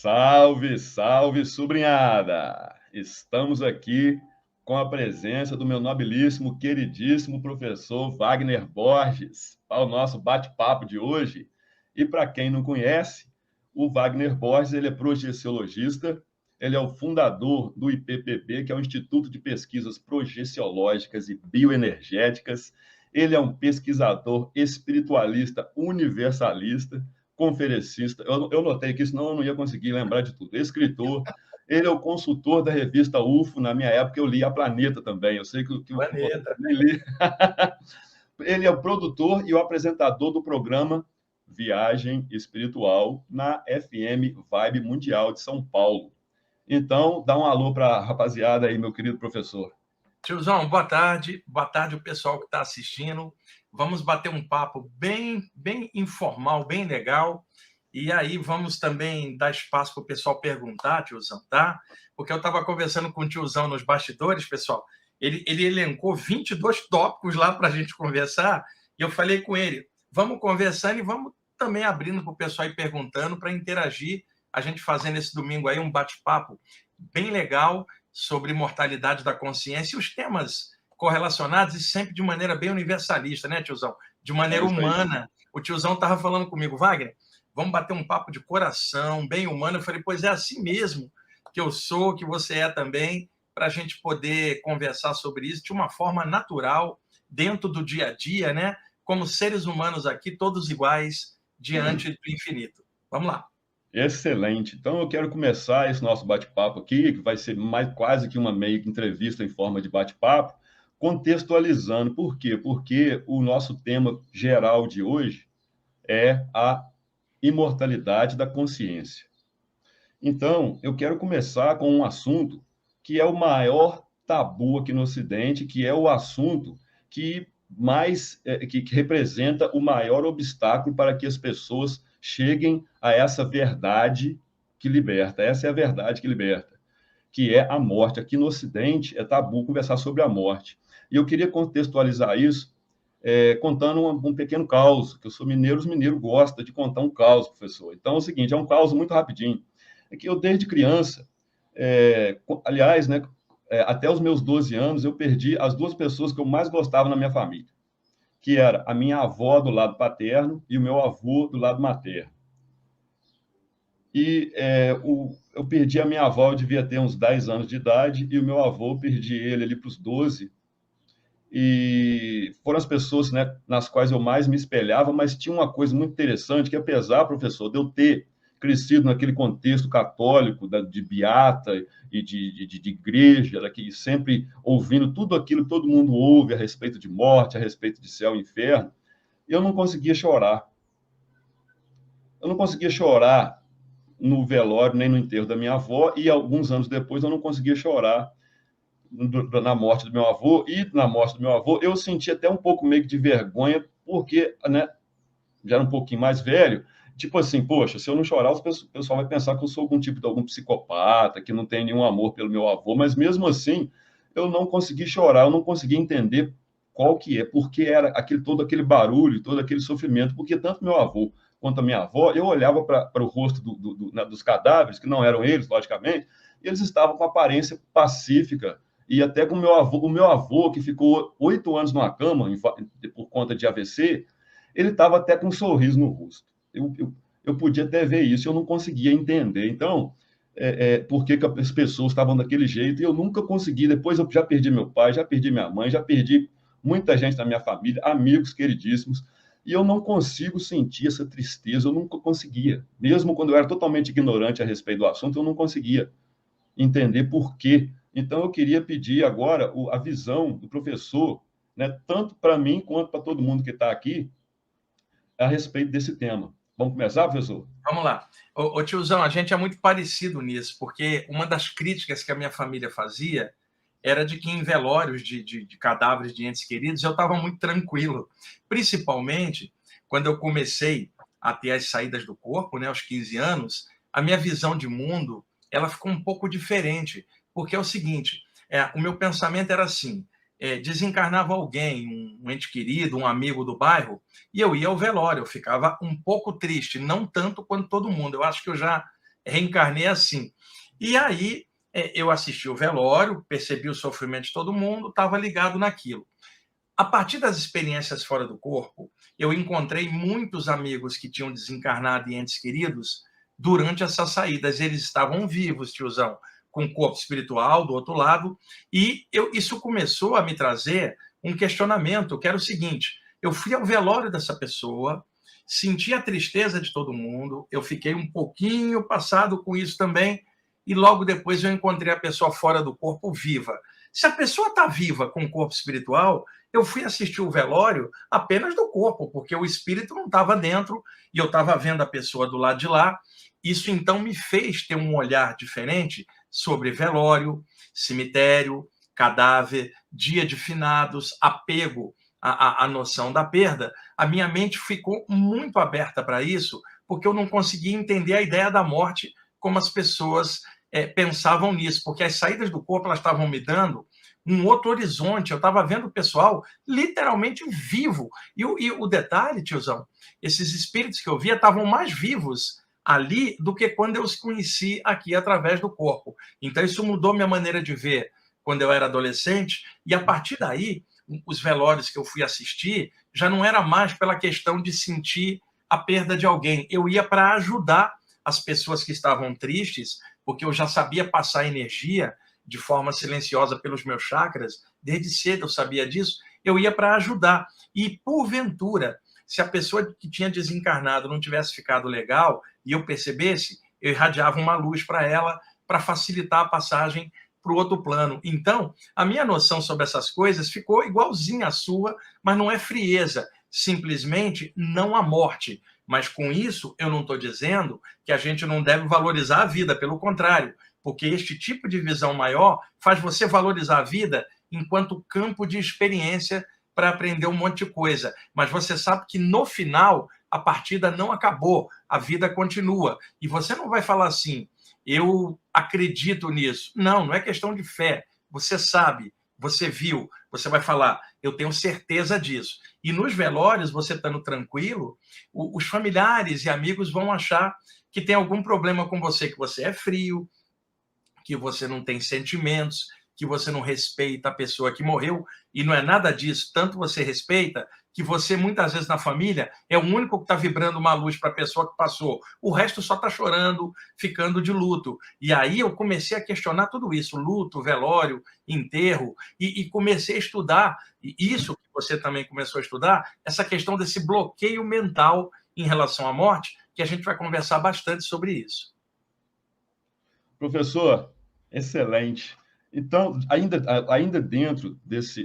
Salve, salve, sobrinhada! Estamos aqui com a presença do meu nobilíssimo, queridíssimo professor Wagner Borges, para o nosso bate-papo de hoje. E para quem não conhece, o Wagner Borges, ele é projeciologista, ele é o fundador do IPPB, que é o Instituto de Pesquisas Projeciológicas e Bioenergéticas. Ele é um pesquisador espiritualista universalista, conferencista, eu notei que senão eu não ia conseguir lembrar de tudo. Escritor, ele é o consultor da revista UFO, na minha época eu li a Planeta também, eu sei que você Planeta. também li. Ele é o produtor e o apresentador do programa Viagem Espiritual na FM Vibe Mundial de São Paulo. Então, dá um alô para a rapaziada aí, meu querido professor. Tiozão, boa tarde o pessoal que está assistindo. Vamos bater um papo bem informal, bem legal. E aí vamos também dar espaço para o pessoal perguntar, tiozão, tá? Porque eu estava conversando com o tiozão nos bastidores, pessoal. Ele elencou 22 tópicos lá para a gente conversar. E eu falei com ele, vamos conversando e vamos também abrindo para o pessoal ir perguntando para interagir. A gente fazendo esse domingo aí um bate-papo bem legal sobre imortalidade da consciência e os temas correlacionados e sempre de maneira bem universalista, né, tiozão? De maneira humana. O tiozão estava falando comigo, Wagner, vamos bater um papo de coração, bem humano. Eu falei, pois é assim mesmo que eu sou, que você é também, para a gente poder conversar sobre isso de uma forma natural, dentro do dia a dia, né? Como seres humanos aqui, todos iguais, diante do infinito. Vamos lá. Excelente. Então, eu quero começar esse nosso bate-papo aqui, que vai ser mais quase que uma meio que entrevista em forma de bate-papo, contextualizando. Por quê? Porque o nosso tema geral de hoje é a imortalidade da consciência. Então, eu quero começar com um assunto que é o maior tabu aqui no Ocidente, que é o assunto que que representa o maior obstáculo para que as pessoas cheguem a essa verdade que liberta. Essa é a verdade que liberta, que é a morte. Aqui no Ocidente é tabu conversar sobre a morte. E eu queria contextualizar isso contando um pequeno caos, que eu sou mineiro, os mineiros gostam de contar um caos, professor. Então é o seguinte, é um caos muito rapidinho. É que eu, desde criança, aliás, né, até os meus 12 anos, eu perdi as duas pessoas que eu mais gostava na minha família, que era a minha avó do lado paterno e o meu avô do lado materno. E eu perdi a minha avó, eu devia ter uns 10 anos de idade, e o meu avô, eu perdi ele ali para os 12, e foram as pessoas, né, nas quais eu mais me espelhava, mas tinha uma coisa muito interessante, que apesar, professor, de eu ter crescido naquele contexto católico, de beata e de igreja, que sempre ouvindo tudo aquilo que todo mundo ouve a respeito de morte, a respeito de céu e inferno, eu não conseguia chorar. Eu não conseguia chorar no velório, nem no enterro da minha avó, e alguns anos depois eu não conseguia chorar na morte do meu avô, e na morte do meu avô eu senti até um pouco meio de vergonha, porque, né, já era um pouquinho mais velho, tipo assim, poxa, se eu não chorar, o pessoal vai pensar que eu sou algum psicopata, que não tem nenhum amor pelo meu avô, mas mesmo assim, eu não consegui chorar, eu não consegui entender qual que é, porque era todo aquele barulho, todo aquele sofrimento, porque tanto meu avô quanto a minha avó, eu olhava para o rosto dos cadáveres, que não eram eles, logicamente, e eles estavam com aparência pacífica, e até com o meu avô, que ficou 8 anos numa cama por conta de AVC, ele estava até com um sorriso no rosto. Eu podia até ver isso, eu não conseguia entender. Então, por que as pessoas estavam daquele jeito? E eu nunca consegui. Depois eu já perdi meu pai, já perdi minha mãe, já perdi muita gente da minha família, amigos queridíssimos, e eu não consigo sentir essa tristeza, eu nunca conseguia. Mesmo quando eu era totalmente ignorante a respeito do assunto, eu não conseguia entender por quê. Então, eu queria pedir agora a visão do professor, né, tanto para mim quanto para todo mundo que está aqui, a respeito desse tema. Vamos começar, professor? Vamos lá. Ô, tiozão, a gente é muito parecido nisso, porque uma das críticas que a minha família fazia era de que em velórios de cadáveres de entes queridos eu estava muito tranquilo. Principalmente quando eu comecei a ter as saídas do corpo, né, aos 15 anos, a minha visão de mundo ela ficou um pouco diferente, porque é o seguinte, o meu pensamento era assim, desencarnava alguém, um ente querido, um amigo do bairro, e eu ia ao velório, eu ficava um pouco triste, não tanto quanto todo mundo. Eu acho que eu já reencarnei assim. E aí eu assisti o velório, percebi o sofrimento de todo mundo, estava ligado naquilo. A partir das experiências fora do corpo, eu encontrei muitos amigos que tinham desencarnado e entes queridos durante essas saídas. Eles estavam vivos, tiozão, com o corpo espiritual do outro lado, e isso começou a me trazer um questionamento, que era o seguinte: eu fui ao velório dessa pessoa, senti a tristeza de todo mundo, eu fiquei um pouquinho passado com isso também, e logo depois eu encontrei a pessoa fora do corpo viva. Se a pessoa está viva com o corpo espiritual, eu fui assistir o velório apenas do corpo, porque o espírito não estava dentro e eu estava vendo a pessoa do lado de lá. Isso então me fez ter um olhar diferente sobre velório, cemitério, cadáver, dia de finados, apego à noção da perda. A minha mente ficou muito aberta para isso, porque eu não conseguia entender a ideia da morte como as pessoas pensavam nisso, porque as saídas do corpo elas estavam me dando um outro horizonte. Eu estava vendo o pessoal literalmente vivo. E o detalhe, tiozão, esses espíritos que eu via estavam mais vivos ali do que quando eu os conheci aqui através do corpo. Então, isso mudou minha maneira de ver quando eu era adolescente, e a partir daí, os velórios que eu fui assistir já não era mais pela questão de sentir a perda de alguém. Eu ia para ajudar as pessoas que estavam tristes, porque eu já sabia passar energia de forma silenciosa pelos meus chakras, desde cedo eu sabia disso, eu ia para ajudar. E, porventura, se a pessoa que tinha desencarnado não tivesse ficado legal e eu percebesse, eu irradiava uma luz para ela para facilitar a passagem para o outro plano. Então, a minha noção sobre essas coisas ficou igualzinha à sua, mas não é frieza, simplesmente não a morte. Mas com isso, eu não estou dizendo que a gente não deve valorizar a vida, pelo contrário, porque este tipo de visão maior faz você valorizar a vida enquanto campo de experiência para aprender um monte de coisa. Mas você sabe que no final a partida não acabou, a vida continua. E você não vai falar assim: eu acredito nisso. Não, não é questão de fé. Você sabe, você viu, você vai falar: eu tenho certeza disso. E nos velórios, você estando tranquilo, os familiares e amigos vão achar que tem algum problema com você, que você é frio, que você não tem sentimentos, que você não respeita a pessoa que morreu, e não é nada disso. Tanto você respeita que você, muitas vezes na família, é o único que está vibrando uma luz para a pessoa que passou. O resto só está chorando, ficando de luto. E aí eu comecei a questionar tudo isso: luto, velório, enterro, e comecei a estudar, e isso que você também começou a estudar, essa questão desse bloqueio mental em relação à morte, que a gente vai conversar bastante sobre isso. Professor, excelente. Então, ainda dentro desse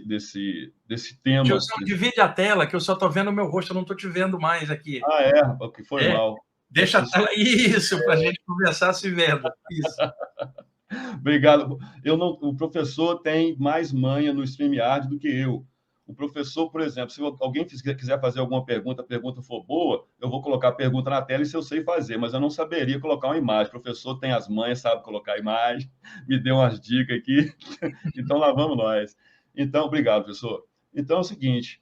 tema. Tiozão, divide a tela, que eu só estou vendo o meu rosto, eu não estou te vendo mais aqui. Ah, é? O que foi É, mal. deixa a tela. Isso, para a gente conversar se vendo. Isso. Obrigado. O professor tem mais manha no StreamYard do que eu. O professor, por exemplo, se alguém quiser fazer alguma pergunta, a pergunta for boa, eu vou colocar a pergunta na tela e se eu sei fazer, mas eu não saberia colocar uma imagem. O professor tem as manhas, sabe colocar imagem, me deu umas dicas aqui, então lá vamos nós. Então, obrigado, professor. Então é o seguinte,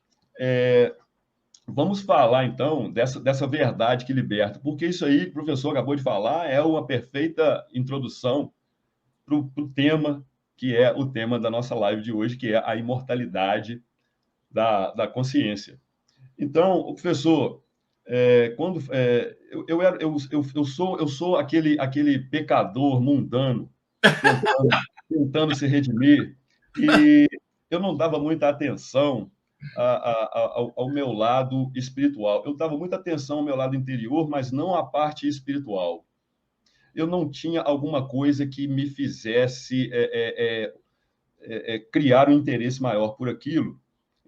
vamos falar então dessa verdade que liberta, porque isso aí que o professor acabou de falar é uma perfeita introdução para o tema, que é o tema da nossa live de hoje, que é a imortalidade da consciência. Então, professor, eu sou aquele pecador mundano tentando se redimir, e eu não dava muita atenção ao meu lado espiritual. Eu dava muita atenção ao meu lado interior, mas não à parte espiritual. Eu não tinha alguma coisa que me fizesse criar um interesse maior por aquilo.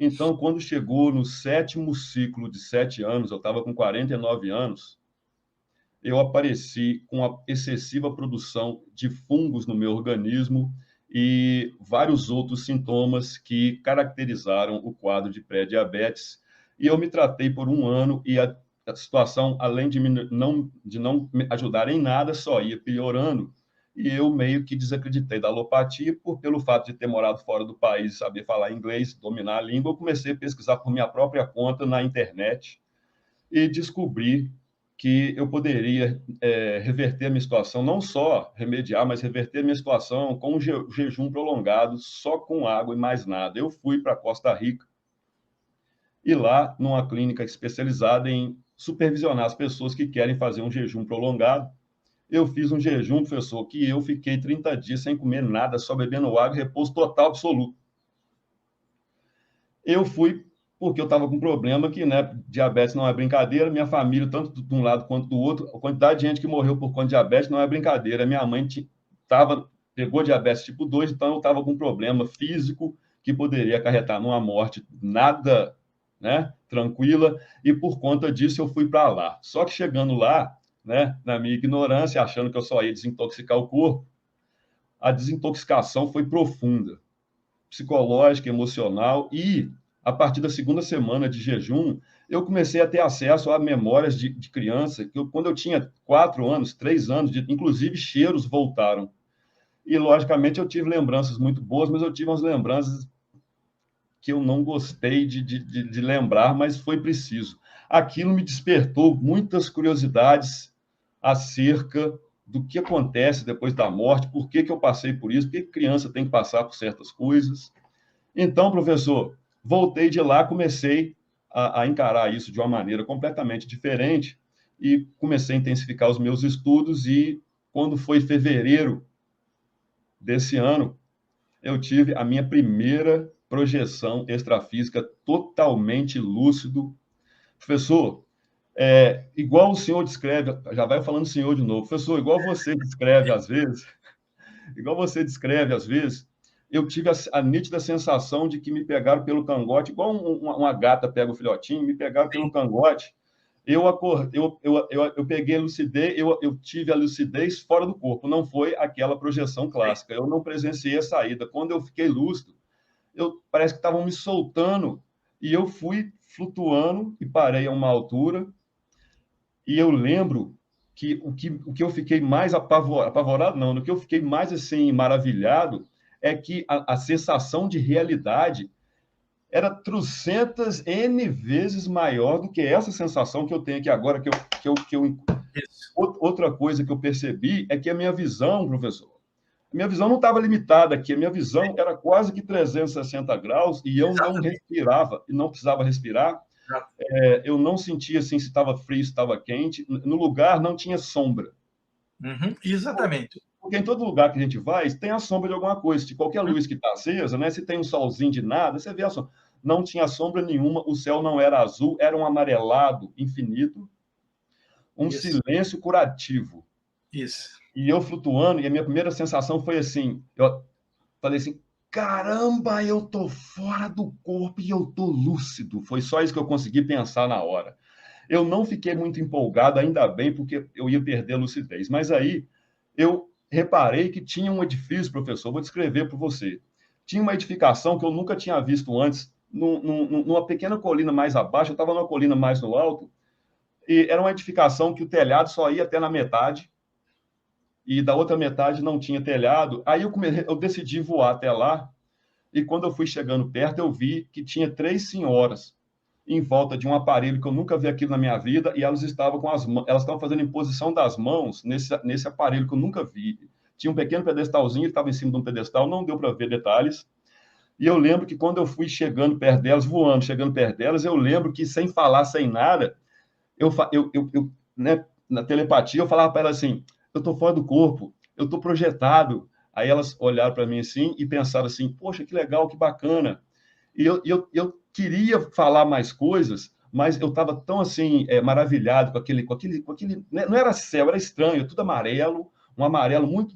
Então, quando chegou no 7º ciclo de 7 anos, eu estava com 49 anos, eu apareci com a excessiva produção de fungos no meu organismo e vários outros sintomas que caracterizaram o quadro de pré-diabetes. E eu me tratei por um ano e a situação, além de não me ajudar em nada, só ia piorando. E eu meio que desacreditei da alopatia pelo fato de ter morado fora do país, saber falar inglês, dominar a língua. Eu comecei a pesquisar por minha própria conta na internet e descobri que eu poderia reverter a minha situação, não só remediar, mas reverter a minha situação com um jejum prolongado, só com água e mais nada. Eu fui para Costa Rica e lá, numa clínica especializada em supervisionar as pessoas que querem fazer um jejum prolongado, eu fiz um jejum, professor, que eu fiquei 30 dias sem comer nada, só bebendo água, repouso total absoluto. Eu fui porque eu estava com um problema que, né, diabetes não é brincadeira, minha família, tanto de um lado quanto do outro, a quantidade de gente que morreu por conta de diabetes não é brincadeira. Minha mãe pegou diabetes tipo 2, então eu estava com um problema físico que poderia acarretar numa morte nada, né, tranquila, e por conta disso eu fui para lá. Só que chegando lá, né, na minha ignorância, achando que eu só ia desintoxicar o corpo, a desintoxicação foi profunda, psicológica, emocional, e a partir da segunda semana de jejum, eu comecei a ter acesso a memórias de criança, que quando eu tinha 4 anos, 3 anos, inclusive cheiros voltaram. E, logicamente, eu tive lembranças muito boas, mas eu tive umas lembranças que eu não gostei de lembrar, mas foi preciso. Aquilo me despertou muitas curiosidades acerca do que acontece depois da morte, por que eu passei por isso, por que criança tem que passar por certas coisas. Então, professor, voltei de lá, comecei a encarar isso de uma maneira completamente diferente e comecei a intensificar os meus estudos e, quando foi fevereiro desse ano, eu tive a minha primeira projeção extrafísica totalmente lúcido. Professor, igual o senhor descreve, já vai falando senhor de novo, professor, igual você descreve às vezes, eu tive a nítida sensação de que me pegaram pelo cangote, igual uma gata pega o filhotinho, me pegaram pelo cangote. Eu peguei a lucidez, eu tive a lucidez fora do corpo, não foi aquela projeção clássica. Eu não presenciei a saída. Quando eu fiquei lúcido, parece que estavam me soltando e eu fui flutuando e parei a uma altura. E eu lembro que o que eu fiquei mais apavorado, não, no que eu fiquei mais assim maravilhado é que a sensação de realidade era trocentas N vezes maior do que essa sensação que eu tenho aqui agora. Outra coisa que eu percebi é que a minha visão, professor, a minha visão não estava limitada aqui, a minha visão era quase que 360 graus e eu não respirava, e não precisava respirar. Eu não sentia assim se estava frio, se estava quente. No lugar não tinha sombra. Exatamente. Porque em todo lugar que a gente vai, tem a sombra de alguma coisa. De qualquer luz que está acesa, né? Se tem um solzinho de nada, você vê a sombra. Não tinha sombra nenhuma, o céu não era azul, era um amarelado infinito, um silêncio curativo. Isso. E eu flutuando, e a minha primeira sensação foi assim, eu falei assim, caramba, eu tô fora do corpo e eu tô lúcido. Foi só isso que eu consegui pensar na hora. Eu não fiquei muito empolgado, ainda bem, porque eu ia perder a lucidez. Mas aí eu reparei que tinha um edifício, professor, vou descrever para você. Tinha uma edificação que eu nunca tinha visto antes, numa pequena colina mais abaixo, eu estava numa colina mais no alto, e era uma edificação que o telhado só ia até na metade, e da outra metade não tinha telhado. Aí eu decidi voar até lá, e quando eu fui chegando perto, eu vi que tinha 3 senhoras em volta de um aparelho que eu nunca vi aquilo na minha vida, e elas estavam elas estavam fazendo imposição das mãos nesse aparelho que eu nunca vi. Tinha um pequeno pedestalzinho, ele estava em cima de um pedestal, não deu para ver detalhes. E eu lembro que quando eu fui chegando perto delas, voando, chegando perto delas, eu lembro que, sem falar, sem nada, né, na telepatia, eu falava para elas assim, eu estou fora do corpo, eu estou projetado. Aí elas olharam para mim assim e pensaram assim, poxa, que legal, que bacana. E eu queria falar mais coisas, mas eu estava tão assim, maravilhado com aquele, não era céu, era estranho, tudo amarelo, um amarelo muito,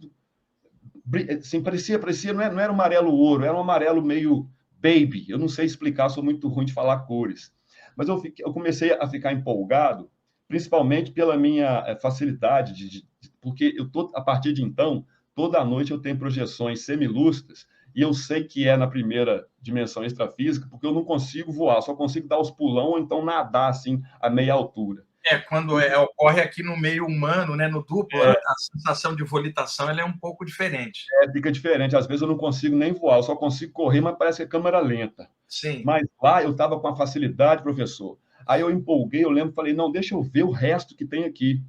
assim, parecia, não era um amarelo ouro, era um amarelo meio baby, eu não sei explicar, sou muito ruim de falar cores. Mas eu comecei a ficar empolgado, principalmente pela minha facilidade, porque a partir de então, toda noite eu tenho projeções semilúcidas, e eu sei que é na primeira dimensão extrafísica, porque eu não consigo voar, só consigo dar os pulão ou então nadar assim a meia altura. Quando ocorre aqui no meio humano, né, no duplo, a sensação de volitação ela é um pouco diferente. Fica diferente. Às vezes eu não consigo nem voar, eu só consigo correr, mas parece que a câmera lenta. Sim. Mas lá eu estava com a facilidade, professor. Aí eu empolguei, eu lembro, falei, não, deixa eu ver o resto que tem aqui.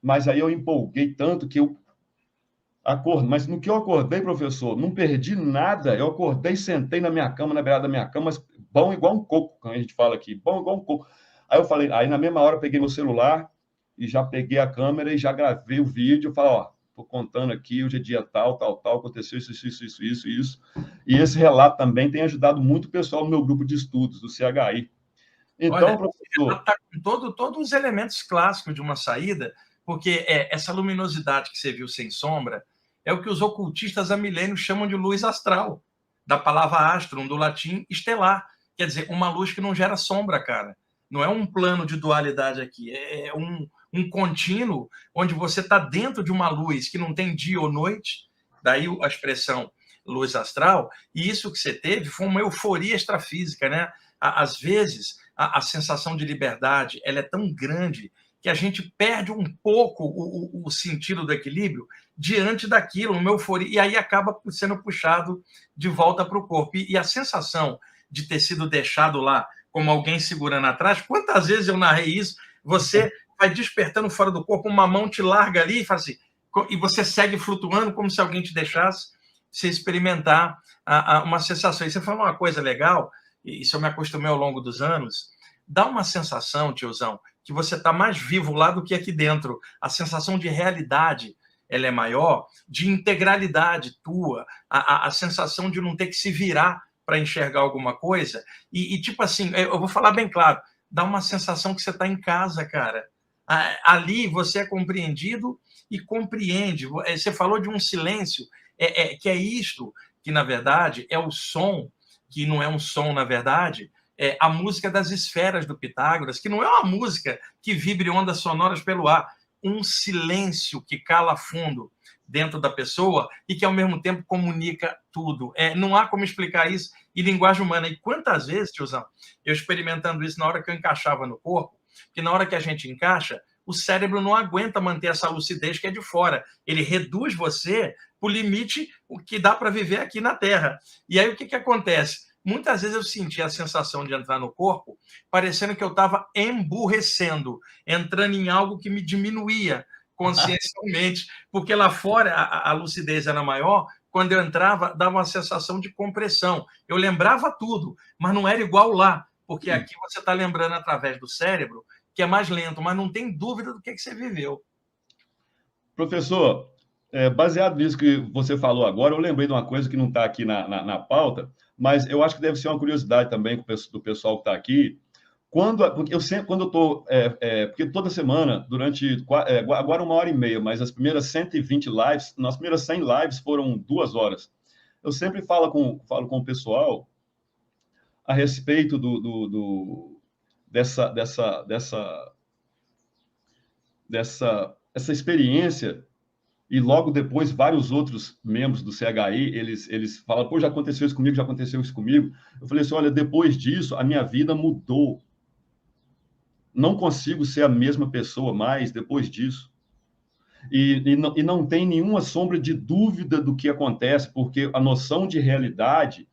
Mas aí eu empolguei tanto que eu acordei. Mas no que eu acordei, professor, não perdi nada. Eu acordei, sentei na minha cama, na beirada da minha cama, mas bom igual um coco, como a gente fala aqui, bom igual um coco. Aí eu falei, aí na mesma hora eu peguei meu celular e já peguei a câmera e já gravei o vídeo. Eu falei, ó, tô contando aqui, hoje é dia tal, tal, tal, aconteceu isso. E esse relato também tem ajudado muito o pessoal no meu grupo de estudos, do CHI. Então, Olha, ela professor, está com todos os elementos clássicos de uma saída, porque essa luminosidade que você viu sem sombra é o que os ocultistas há milênios chamam de luz astral, da palavra astrum, do latim estelar. Quer dizer, uma luz que não gera sombra, cara. Não é um plano de dualidade aqui, é um contínuo onde você está dentro de uma luz que não tem dia ou noite, daí a expressão luz astral, e isso que você teve foi uma euforia extrafísica, né? Às vezes, a sensação de liberdade ela é tão grande que a gente perde um pouco o sentido do equilíbrio diante daquilo, uma euforia, e aí acaba sendo puxado de volta para o corpo. E a sensação de ter sido deixado lá como alguém segurando atrás, quantas vezes eu narrei isso, você vai despertando fora do corpo, uma mão te larga ali e faz assim, e você segue flutuando como se alguém te deixasse você experimentar uma sensação. E você falou uma coisa legal, isso eu me acostumei ao longo dos anos, dá uma sensação, tiozão, que você está mais vivo lá do que aqui dentro. A sensação de realidade ela é maior, de integralidade tua, a sensação de não ter que se virar para enxergar alguma coisa. E, tipo assim, eu vou falar bem claro, dá uma sensação que você está em casa, cara. Ali você é compreendido e compreende. Você falou de um silêncio, que é isto, que na verdade é o som, que não é um som na verdade, a música das esferas do Pitágoras, que não é uma música que vibre ondas sonoras pelo ar, um silêncio que cala fundo dentro da pessoa e que, ao mesmo tempo, comunica tudo. Não há como explicar isso em linguagem humana. E quantas vezes, tiozão, eu experimentando isso na hora que eu encaixava no corpo, que na hora que a gente encaixa, o cérebro não aguenta manter essa lucidez que é de fora. Ele reduz você para o limite o que dá para viver aqui na Terra. E aí o que acontece? Muitas vezes eu sentia a sensação de entrar no corpo, parecendo que eu estava emburrecendo, entrando em algo que me diminuía consciencialmente, porque lá fora a lucidez era maior, quando eu entrava, dava uma sensação de compressão. Eu lembrava tudo, mas não era igual lá, porque aqui você está lembrando através do cérebro, que é mais lento, mas não tem dúvida do que você viveu. professor, baseado nisso que você falou agora, eu lembrei de uma coisa que não está aqui na pauta, mas eu acho que deve ser uma curiosidade também do pessoal que está aqui. Porque eu sempre, quando eu estou, porque toda semana, durante, agora 1h30, mas as primeiras 120 lives, nas primeiras 100 lives foram 2 horas. Eu sempre falo com o pessoal a respeito dessa experiência, e logo depois vários outros membros do CHI, eles falam, pô, já aconteceu isso comigo, já aconteceu isso comigo. Eu falei assim, olha, depois disso, a minha vida mudou. Não consigo ser a mesma pessoa mais depois disso. E não tem nenhuma sombra de dúvida do que acontece, porque a noção de realidade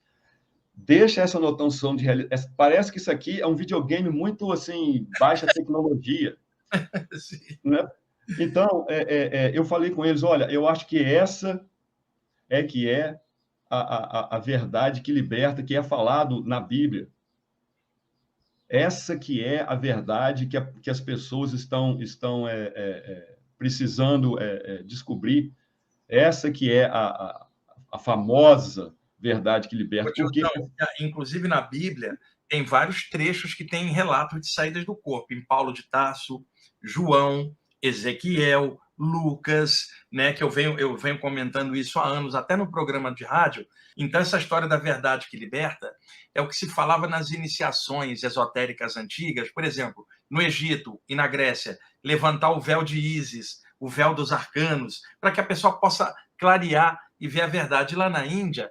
deixa essa noção de realidade. Parece que isso aqui é um videogame muito assim, baixa tecnologia. Né? Então, eu falei com eles: olha, eu acho que essa que é a verdade que liberta, que é falado na Bíblia. Essa que é a verdade que as pessoas estão precisando descobrir. Essa que é a famosa verdade que liberta. Porque... Inclusive, na Bíblia, tem vários trechos que têm relatos de saídas do corpo. Em Paulo de Tarso, João, Ezequiel, Lucas, né, que eu venho comentando isso há anos, até no programa de rádio. Então, essa história da verdade que liberta é o que se falava nas iniciações esotéricas antigas, por exemplo, no Egito e na Grécia, levantar o véu de Ísis, o véu dos arcanos, para que a pessoa possa clarear e ver a verdade. Lá na Índia,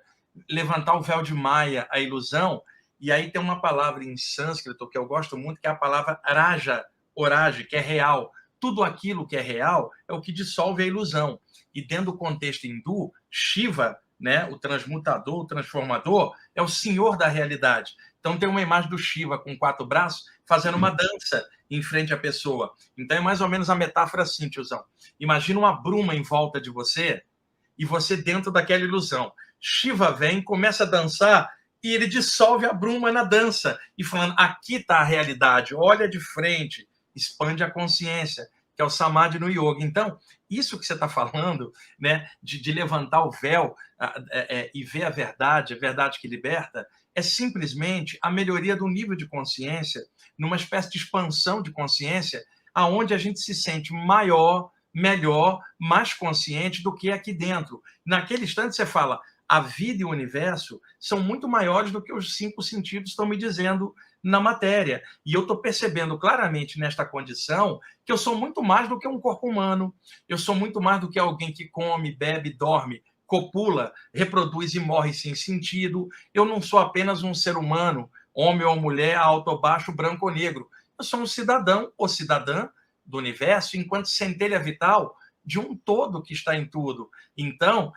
levantar o véu de Maia, a ilusão, e aí tem uma palavra em sânscrito que eu gosto muito, que é a palavra raja, orage, que é real. Tudo aquilo que é real é o que dissolve a ilusão. E dentro do contexto hindu, Shiva, né, o transmutador, o transformador, é o senhor da realidade. Então, tem uma imagem do Shiva com 4 braços fazendo uma dança em frente à pessoa. Então, é mais ou menos a metáfora assim, tiozão. Imagina uma bruma em volta de você e você dentro daquela ilusão. Shiva vem, começa a dançar e ele dissolve a bruma na dança e falando, aqui está a realidade, olha de frente, expande a consciência, que é o Samadhi no Yoga. Então, isso que você está falando, né, de levantar o véu e ver a verdade que liberta, é simplesmente a melhoria do nível de consciência, numa espécie de expansão de consciência, aonde a gente se sente maior, melhor, mais consciente do que aqui dentro. Naquele instante você fala, a vida e o universo são muito maiores do que os 5 sentidos estão me dizendo na matéria. E eu estou percebendo claramente nesta condição que eu sou muito mais do que um corpo humano, eu sou muito mais do que alguém que come, bebe, dorme, copula, reproduz e morre sem sentido. Eu não sou apenas um ser humano, homem ou mulher, alto ou baixo, branco ou negro. Eu sou um cidadão ou cidadã do universo enquanto centelha vital de um todo que está em tudo. Então,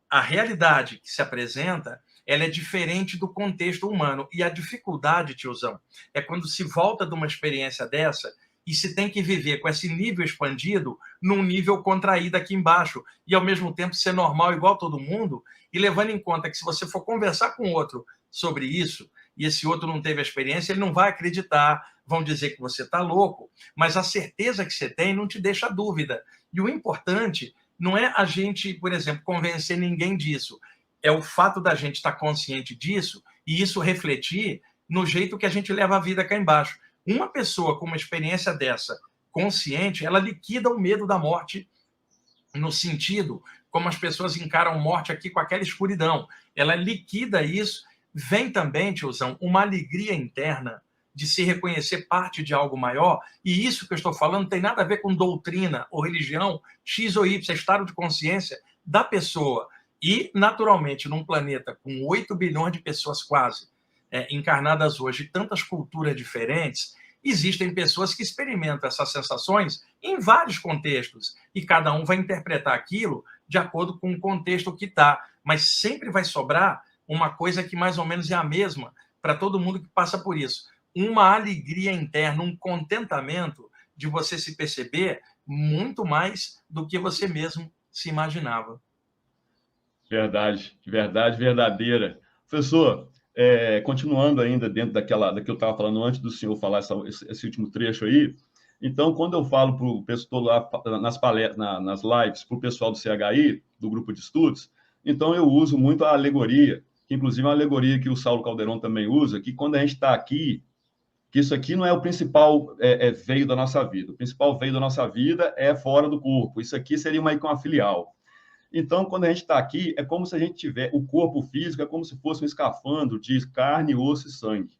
a realidade que se apresenta, ela é diferente do contexto humano. E a dificuldade, tiozão, é quando se volta de uma experiência dessa e se tem que viver com esse nível expandido num nível contraído aqui embaixo e, ao mesmo tempo, ser normal igual todo mundo e levando em conta que se você for conversar com outro sobre isso e esse outro não teve a experiência, ele não vai acreditar, vão dizer que você está louco, mas a certeza que você tem não te deixa dúvida. E o importante não é a gente, por exemplo, convencer ninguém disso. É o fato da gente estar consciente disso e isso refletir no jeito que a gente leva a vida cá embaixo. Uma pessoa com uma experiência dessa, consciente, ela liquida o medo da morte no sentido como as pessoas encaram morte aqui com aquela escuridão. Ela liquida isso. Vem também, tiozão, uma alegria interna de se reconhecer parte de algo maior, e isso que eu estou falando tem nada a ver com doutrina ou religião, X ou Y, é estado de consciência da pessoa. E, naturalmente, num planeta com 8 bilhões de pessoas quase encarnadas hoje, tantas culturas diferentes, existem pessoas que experimentam essas sensações em vários contextos, e cada um vai interpretar aquilo de acordo com o contexto que está, mas sempre vai sobrar uma coisa que mais ou menos é a mesma para todo mundo que passa por isso. Uma alegria interna, um contentamento de você se perceber muito mais do que você mesmo se imaginava. Verdade, verdade verdadeira. Professor, continuando ainda dentro da que eu estava falando antes do senhor falar esse último trecho aí, então, quando eu falo para o pessoal lá nas palestras, nas lives, para o pessoal do CHI, do grupo de estudos, então eu uso muito a alegoria, que inclusive é uma alegoria que o Saulo Calderon também usa, que quando a gente está aqui, que isso aqui não é o principal veio da nossa vida. O principal veio da nossa vida é fora do corpo. Isso aqui seria uma filial. Então, quando a gente está aqui, é como se a gente tiver o corpo físico, é como se fosse um escafandro de carne, osso e sangue.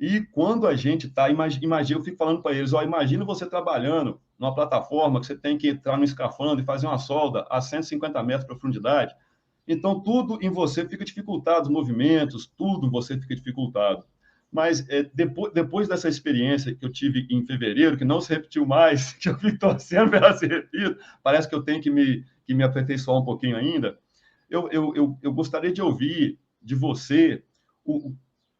E quando a gente está, imagina, eu fico falando para eles, imagina você trabalhando numa plataforma que você tem que entrar no escafandro e fazer uma solda a 150 metros de profundidade. Então, tudo em você fica dificultado, os movimentos, tudo em você fica dificultado. Mas depois dessa experiência que eu tive em fevereiro, que não se repetiu mais, que eu fico torcendo para ela se repita, parece que eu tenho que me aperfeiçoar um pouquinho ainda, eu gostaria de ouvir de você,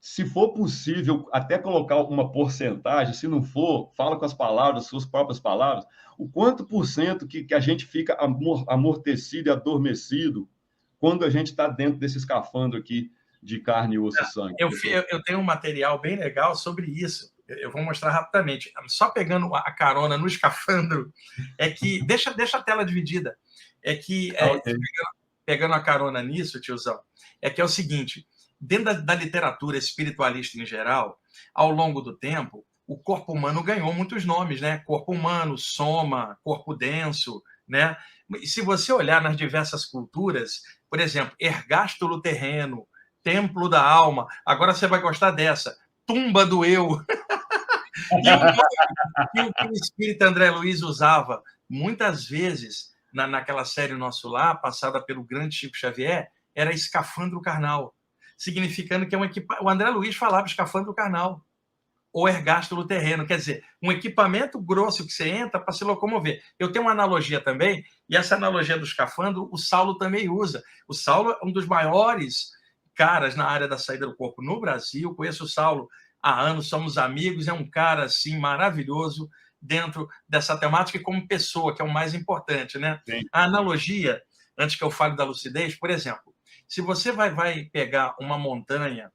se for possível, até colocar uma porcentagem, se não for, fala com as palavras, suas próprias palavras, o quanto por cento que a gente fica amortecido e adormecido quando a gente está dentro desse escafandro aqui, de carne, osso e sangue. Eu tenho um material bem legal sobre isso. Eu vou mostrar rapidamente. Só pegando a carona no escafandro, é que... Deixa a tela dividida. É que, okay. Pegando a carona nisso, tiozão, é que é o seguinte, dentro da literatura espiritualista em geral, ao longo do tempo, o corpo humano ganhou muitos nomes, né? Corpo humano, soma, corpo denso, né? E se você olhar nas diversas culturas, por exemplo, ergástulo terreno, templo da alma. Agora você vai gostar dessa. Tumba do eu. E o que o espírita André Luiz usava muitas vezes naquela série Nosso Lar, passada pelo grande Chico Xavier, era escafandro carnal. Significando que é o André Luiz falava escafandro carnal. Ou ergástulo terreno. Quer dizer, um equipamento grosso que você entra para se locomover. Eu tenho uma analogia também, e essa analogia do escafandro, o Saulo também usa. O Saulo é um dos maiores caras na área da saída do corpo no Brasil. Conheço o Saulo há anos, somos amigos, é um cara assim maravilhoso dentro dessa temática e como pessoa, que é o mais importante, né? Sim. A analogia, antes que eu fale da lucidez, por exemplo, se você vai pegar uma montanha,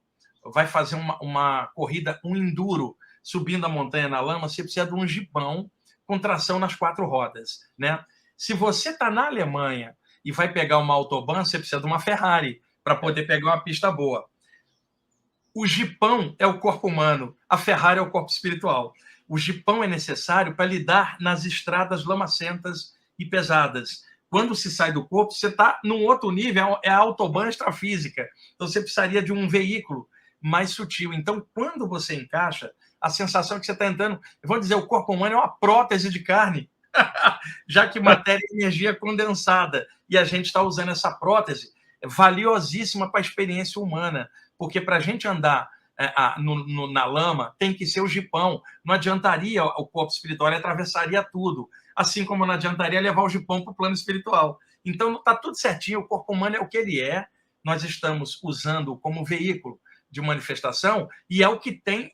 vai fazer uma corrida, um enduro, subindo a montanha na lama, você precisa de um jipão com tração nas 4 rodas, né? Se você está na Alemanha e vai pegar uma autobahn, você precisa de uma Ferrari para poder pegar uma pista boa. O jipão é o corpo humano, a Ferrari é o corpo espiritual. O jipão é necessário para lidar nas estradas lamacentas e pesadas. Quando se sai do corpo, você está num outro nível, é a autobahn extrafísica. Então, você precisaria de um veículo mais sutil. Então, quando você encaixa, a sensação é que você está entrando... Vamos dizer, o corpo humano é uma prótese de carne, já que matéria é energia condensada. E a gente está usando essa prótese valiosíssima para a experiência humana. Porque para a gente andar na lama, tem que ser o jipão. Não adiantaria o corpo espiritual, ele atravessaria tudo. Assim como não adiantaria levar o jipão para o plano espiritual. Então, está tudo certinho, o corpo humano é o que ele é, nós estamos usando como veículo de manifestação, e é o que tem,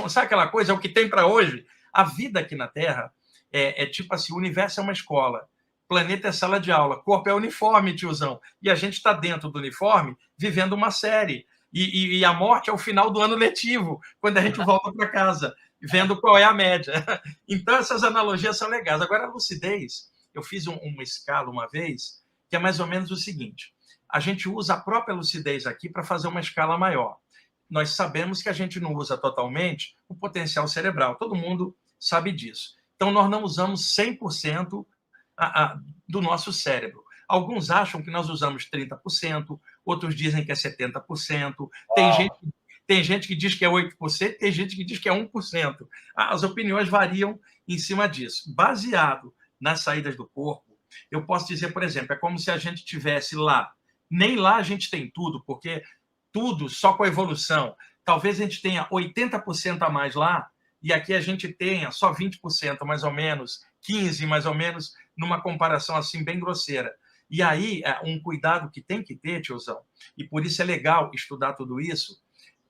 sabe aquela coisa, é o que tem para hoje? A vida aqui na Terra é tipo assim, o universo é uma escola, planeta é sala de aula, corpo é uniforme, tiozão, e a gente está dentro do uniforme, vivendo uma série, e a morte é o final do ano letivo, quando a gente volta para casa, vendo qual é a média. Então, essas analogias são legais. Agora, a lucidez, eu fiz uma escala uma vez, que é mais ou menos o seguinte, a gente usa a própria lucidez aqui para fazer uma escala maior. Nós sabemos que a gente não usa totalmente o potencial cerebral, todo mundo sabe disso. Então, nós não usamos 100% do nosso cérebro. Alguns acham que nós usamos 30%, outros dizem que é 70%, tem gente que diz que é 8%, tem gente que diz que é 1%. As opiniões variam em cima disso. Baseado nas saídas do corpo, eu posso dizer, por exemplo, é como se a gente estivesse lá. Nem lá a gente tem tudo, porque tudo só com a evolução. Talvez a gente tenha 80% a mais lá, e aqui a gente tenha só 20%, mais ou menos, 15% mais ou menos, numa comparação assim bem grosseira. E aí, um cuidado que tem que ter, tiozão, e por isso é legal estudar tudo isso,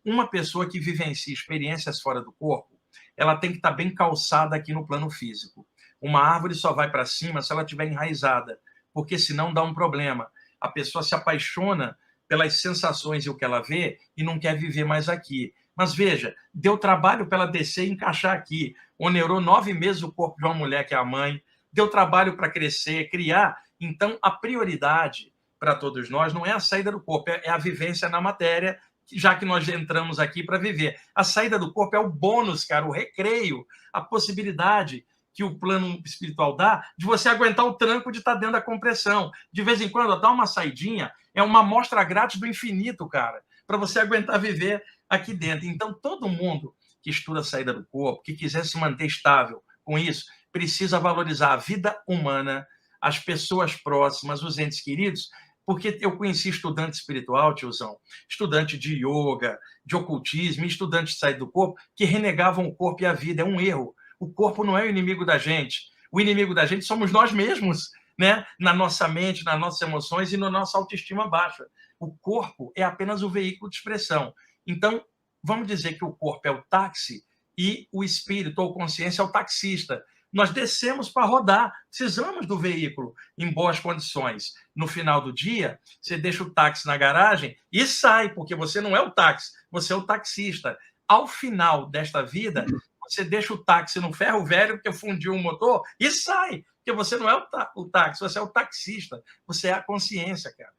uma pessoa que vivencia experiências fora do corpo, ela tem que estar bem calçada aqui no plano físico. Uma árvore só vai para cima se ela estiver enraizada, porque senão dá um problema. A pessoa se apaixona pelas sensações e o que ela vê e não quer viver mais aqui. Mas veja, deu trabalho para ela descer e encaixar aqui. Onerou 9 meses o corpo de uma mulher que é a mãe, deu trabalho para crescer, criar. Então, a prioridade para todos nós não é a saída do corpo, é a vivência na matéria, já que nós entramos aqui para viver. A saída do corpo é o bônus, cara, o recreio, a possibilidade que o plano espiritual dá de você aguentar o tranco de estar dentro da compressão. De vez em quando, dar uma saidinha é uma amostra grátis do infinito, cara, para você aguentar viver aqui dentro. Então, todo mundo que estuda a saída do corpo, que quiser se manter estável com isso, precisa valorizar a vida humana, as pessoas próximas, os entes queridos, porque eu conheci estudante espiritual, tiozão, estudante de yoga, de ocultismo, estudante de saída do corpo, que renegavam o corpo e a vida. É um erro. O corpo não é o inimigo da gente. O inimigo da gente somos nós mesmos, né? Na nossa mente, nas nossas emoções e na nossa autoestima baixa. O corpo é apenas o veículo de expressão. Então, vamos dizer que o corpo é o táxi e o espírito ou consciência é o taxista. Nós descemos para rodar, precisamos do veículo em boas condições. No final do dia, você deixa o táxi na garagem e sai, porque você não é o táxi, você é o taxista. Ao final desta vida, você deixa o táxi no ferro velho, porque fundiu o motor, e sai, porque você não é o táxi, você é o taxista, você é a consciência, cara.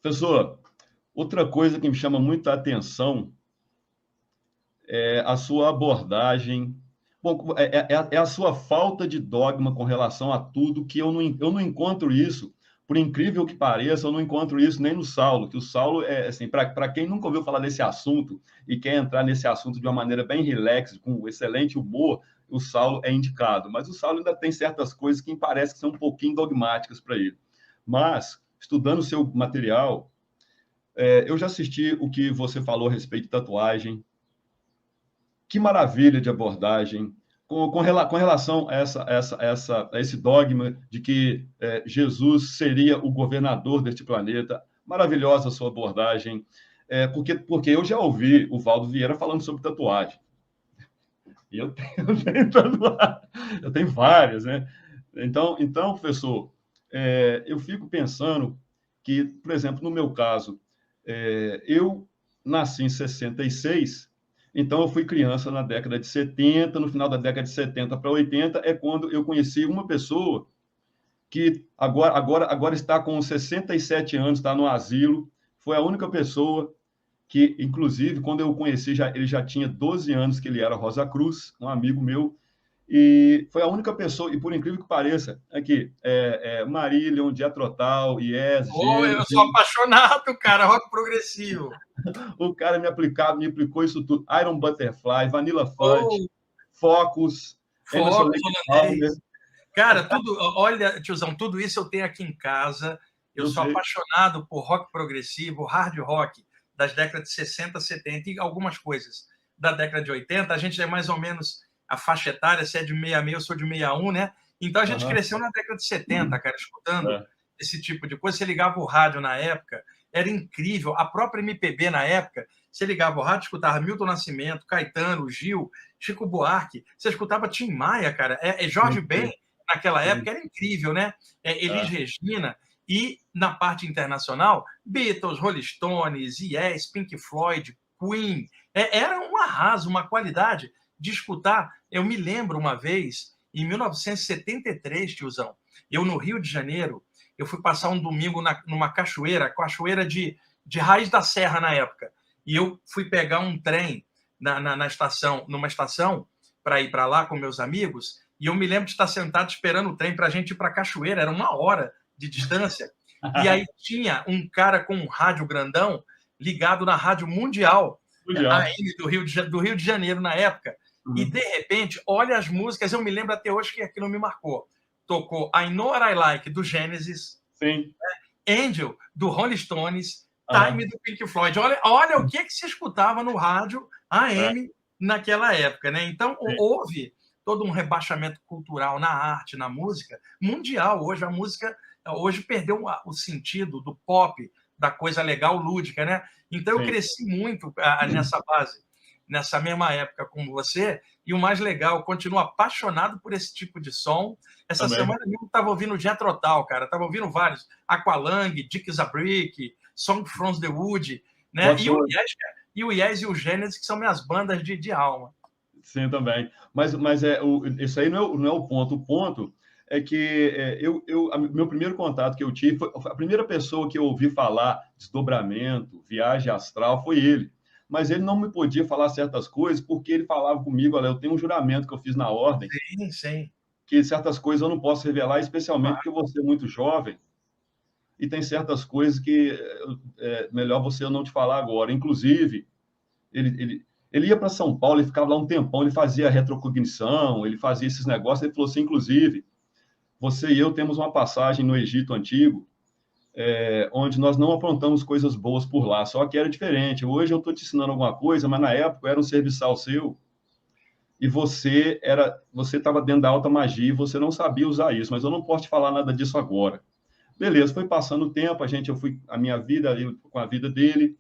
Professor, outra coisa que me chama muita atenção é a sua abordagem. Bom, é a sua falta de dogma com relação a tudo, que eu não encontro isso, por incrível que pareça, eu não encontro isso nem no Saulo, que o Saulo, assim, para quem nunca ouviu falar desse assunto e quer entrar nesse assunto de uma maneira bem relax, com excelente humor, o Saulo é indicado. Mas o Saulo ainda tem certas coisas que me parecem que são um pouquinho dogmáticas para ele. Mas, estudando o seu material, eu já assisti o que você falou a respeito de tatuagem. Que maravilha de abordagem, com relação a esse dogma de que Jesus seria o governador deste planeta. maravilhosa a sua abordagem, porque eu já ouvi o Valdo Vieira falando sobre tatuagem. E eu tenho, eu tenho tatuagem, eu tenho várias, né? Então, professor, eu fico pensando que, por exemplo, no meu caso, eu nasci em 66, então eu fui criança na década de 70, no final da década de 70 para 80, é quando eu conheci uma pessoa que agora está com 67 anos, está no asilo, foi a única pessoa que, inclusive, quando eu o conheci, ele já tinha 12 anos que ele era Rosa Cruz, um amigo meu, e foi a única pessoa, e por incrível que pareça, aqui, Marílion, Jethro Tull, Yes, Oh, eu Gênesis, sou apaixonado, cara, rock progressivo. o cara me aplicou isso tudo, Iron Butterfly, Vanilla Fudge, Oh, Focus, Emerson Focus, Lake Palmer, holandês. Cara, tudo, olha, tiozão, tudo isso eu tenho aqui em casa. Eu eu sou sei. apaixonado por rock progressivo, hard rock das décadas de 60, 70 e algumas coisas da década de 80. A gente é mais ou menos a faixa etária, se é de 66, eu sou de 61, né? Então a gente Uhum. cresceu na década de 70, cara, escutando É, esse tipo de coisa. Você ligava o rádio na época, era incrível. A própria MPB na época, você ligava o rádio, escutava Milton Nascimento, Caetano, Gil, Chico Buarque, você escutava Tim Maia, cara, Jorge sim, Ben, sim, naquela sim. época, era incrível, né? Elis É, Regina, e na parte internacional, Beatles, Rolling Stones, Yes, Pink Floyd, Queen, era um arraso, uma qualidade de escutar. Eu me lembro uma vez, em 1973, tiozão, eu no Rio de Janeiro, eu fui passar um domingo numa cachoeira de Raiz da Serra na época, e eu fui pegar um trem na estação, numa estação, para ir para lá com meus amigos, e eu me lembro de estar sentado esperando o trem para a gente ir para a cachoeira, era 1 hora de distância, e aí tinha um cara com um rádio grandão ligado na Rádio Mundial, mundial. AM do Rio de Janeiro na época, e Uhum. de repente, olha as músicas, eu me lembro até hoje que aquilo me marcou. Tocou I Know What I Like, do Genesis, Sim. Angel, do Rolling Stones, Time, Uhum. do Pink Floyd. Olha o que se escutava no rádio É, AM naquela época, né? Então, sim. houve todo um rebaixamento cultural na arte, na música, mundial. Hoje, a música hoje perdeu o sentido do pop, da coisa legal, lúdica, né? Então, eu Sim. cresci muito nessa base, nessa mesma época como você, e o mais legal, eu continuo apaixonado por esse tipo de som. Essa Também. semana eu estava ouvindo Jethro Tull, cara, estava ouvindo vários, Aqualung, Dick Zabrick, Song from the Wood, né? E o Yes e o Genesis, que são minhas bandas de alma. Sim, também. Mas isso aí não é o ponto. O ponto é que meu primeiro contato que eu tive, a primeira pessoa que eu ouvi falar desdobramento, viagem astral, foi ele. Mas ele não me podia falar certas coisas porque ele falava comigo, olha, eu tenho um juramento que eu fiz na ordem, Sim, sim. que certas coisas eu não posso revelar, especialmente Claro. porque você é muito jovem e tem certas coisas que melhor você não te falar agora. Inclusive, ele ia para São Paulo, ele ficava lá um tempão, ele fazia retrocognição, ele fazia esses negócios. Ele falou assim: inclusive, você e eu temos uma passagem no Egito Antigo, onde nós não aprontamos coisas boas por lá, só que era diferente. Hoje eu estou te ensinando alguma coisa, mas na época era um serviçal seu e você estava dentro da alta magia e você não sabia usar isso, mas eu não posso te falar nada disso agora. Beleza, foi passando o tempo, eu fui a minha vida com a vida dele,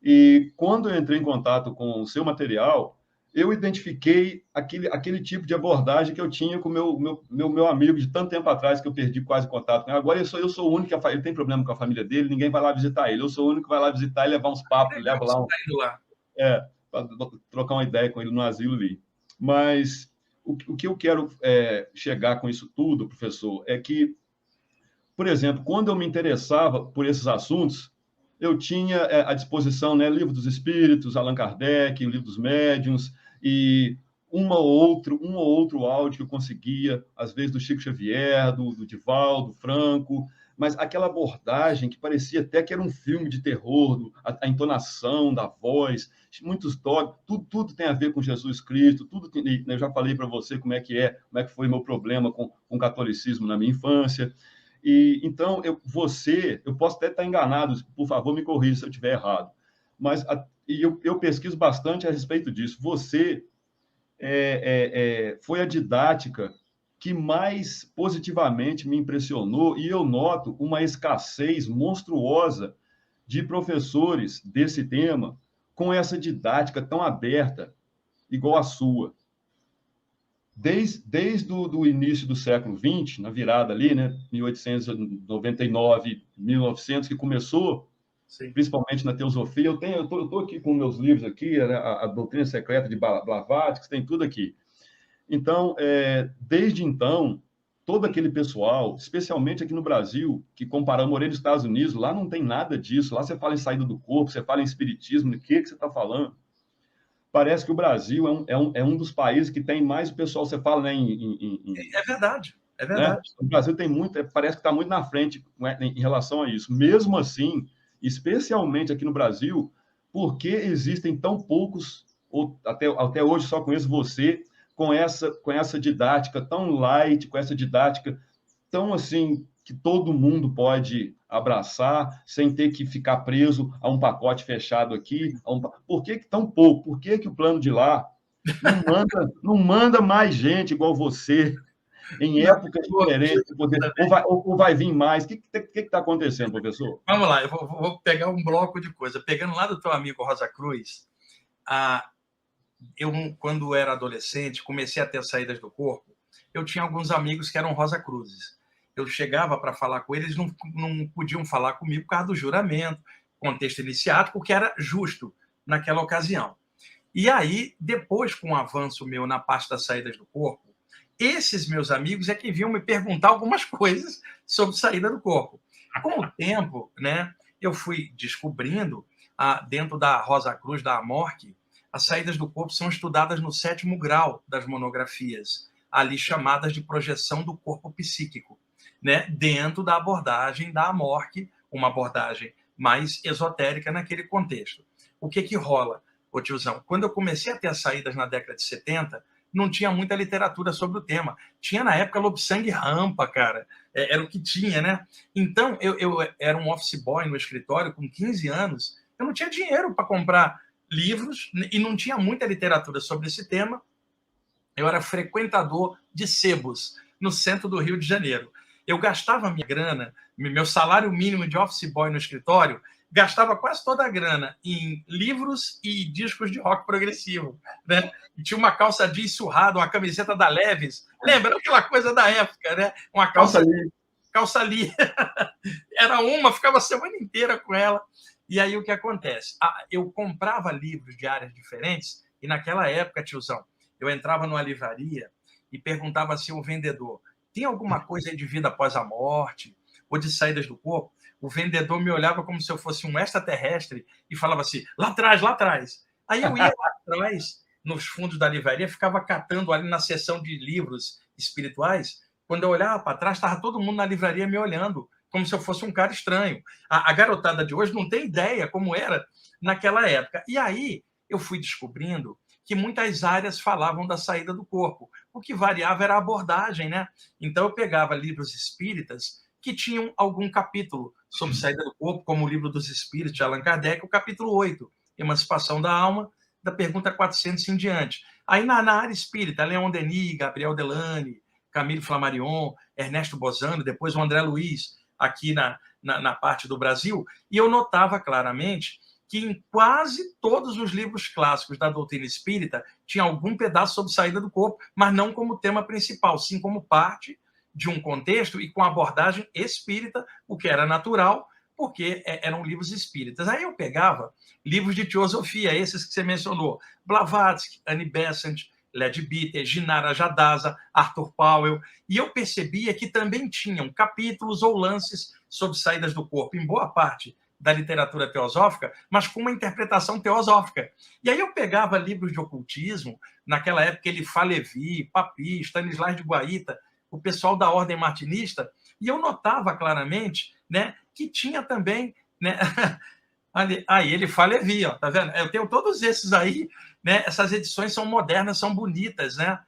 e quando eu entrei em contato com o seu material, eu identifiquei aquele tipo de abordagem que eu tinha com o meu amigo de tanto tempo atrás, que eu perdi quase contato com ele. Agora eu sou o único, ele tem problema com a família dele, ninguém vai lá visitar ele. Eu sou o único que vai lá visitar e levar uns Que papos, legal levo que você lá está indo lá. para trocar uma ideia com ele no asilo ali. Mas o que eu quero chegar com isso tudo, professor, é que, por exemplo, quando eu me interessava por esses assuntos, eu tinha à disposição, né, Livro dos Espíritos, Allan Kardec, o Livro dos Médiuns, e um ou outro áudio que eu conseguia, às vezes do Chico Xavier, do Divaldo, Franco, mas aquela abordagem que parecia até que era um filme de terror, a entonação da voz, muitos toques, tudo tem a ver com Jesus Cristo, eu já falei para você como é que foi meu problema com o catolicismo na minha infância. E então eu posso até estar enganado, por favor, me corrija se eu estiver errado. Mas eu pesquiso bastante a respeito disso. Você foi a didática que mais positivamente me impressionou, e eu noto uma escassez monstruosa de professores desse tema com essa didática tão aberta, igual a sua. Desde o início do século XX, na virada ali, né, 1899, 1900, que começou, sim, principalmente na teosofia. Eu estou aqui com meus livros aqui, né, a Doutrina Secreta de Blavatsky, tem tudo aqui. Então, desde então, todo aquele pessoal, especialmente aqui no Brasil, que comparamos Moreira dos Estados Unidos, lá não tem nada disso. Lá você fala em saída do corpo, você fala em espiritismo, o que você está falando? Parece que o Brasil é um dos países que tem mais o pessoal, você fala, né, É verdade, é verdade. Né? O Brasil tem muito, parece que está muito na frente, né, em relação a isso. Mesmo assim, especialmente aqui no Brasil, por que existem tão poucos, ou até hoje só conheço você, com essa didática tão light, com essa didática tão assim, que todo mundo pode abraçar, sem ter que ficar preso a um pacote fechado aqui. Por que tão pouco? Por que o plano de lá não manda mais gente igual você, em épocas diferentes, ou vai vir mais? O que está acontecendo, professor? Vamos lá, eu vou pegar um bloco de coisa. Pegando lá do teu amigo Rosa Cruz, eu, quando era adolescente, comecei a ter saídas do corpo, eu tinha alguns amigos que eram Rosa Cruzes. Eu chegava para falar com eles, não podiam falar comigo por causa do juramento, contexto iniciático, que era justo naquela ocasião. E aí, depois, com o avanço meu na parte das saídas do corpo, esses meus amigos é que vinham me perguntar algumas coisas sobre saída do corpo. Com o tempo, né, eu fui descobrindo, dentro da Rosa Cruz, da Amorque, as saídas do corpo são estudadas no 7º grau das monografias, ali chamadas de projeção do corpo psíquico, né, dentro da abordagem da Amorque, uma abordagem mais esotérica naquele contexto. O que rola, ô tiozão? Quando eu comecei a ter as saídas na década de 70, não tinha muita literatura sobre o tema. Tinha, na época, Lobsang Rampa, cara. Era o que tinha, né? Então, eu era um office boy no escritório com 15 anos. Eu não tinha dinheiro para comprar livros e não tinha muita literatura sobre esse tema. Eu era frequentador de sebos no centro do Rio de Janeiro. Eu gastava minha grana, meu salário mínimo de office boy no escritório, gastava quase toda a grana em livros e discos de rock progressivo, né? E tinha uma calça jeans surrada, uma camiseta da Levi's. Lembra aquela coisa da época, né? Uma calça ali. Era ficava a semana inteira com ela. E aí o que acontece? Eu comprava livros de áreas diferentes e naquela época, tiozão, eu entrava numa livraria e perguntava assim ao vendedor: tem alguma coisa aí de vida após a morte ou de saídas do corpo? O vendedor me olhava como se eu fosse um extraterrestre e falava assim: lá atrás, lá atrás. Aí eu ia lá atrás, nos fundos da livraria, ficava catando ali na seção de livros espirituais. Quando eu olhava para trás, estava todo mundo na livraria me olhando, como se eu fosse um cara estranho. A garotada de hoje não tem ideia como era naquela época. E aí eu fui descobrindo que muitas áreas falavam da saída do corpo. O que variava era a abordagem, né? Então eu pegava livros espíritas que tinham algum capítulo sobre saída do corpo, como o Livro dos Espíritos, de Allan Kardec, o capítulo 8, Emancipação da Alma, da pergunta 400 em diante. Aí, na área espírita, Leon Denis, Gabriel Delany, Camille Flammarion, Ernesto Bozano, depois o André Luiz, aqui na parte do Brasil, e eu notava claramente que em quase todos os livros clássicos da doutrina espírita tinha algum pedaço sobre saída do corpo, mas não como tema principal, sim como parte de um contexto e com abordagem espírita, o que era natural, porque eram livros espíritas. Aí eu pegava livros de teosofia, esses que você mencionou, Blavatsky, Annie Besant, Leadbeater, Ginara Jadasa, Arthur Powell, e eu percebia que também tinham capítulos ou lances sobre saídas do corpo, em boa parte da literatura teosófica, mas com uma interpretação teosófica. E aí eu pegava livros de ocultismo, naquela época Elifas Levi, Papi, Stanislas de Guaita, o pessoal da Ordem Martinista, e eu notava claramente, né, que tinha também, né, aí Elifas Levi, ó, tá vendo? Eu tenho todos esses aí, né? Essas edições são modernas, são bonitas, né?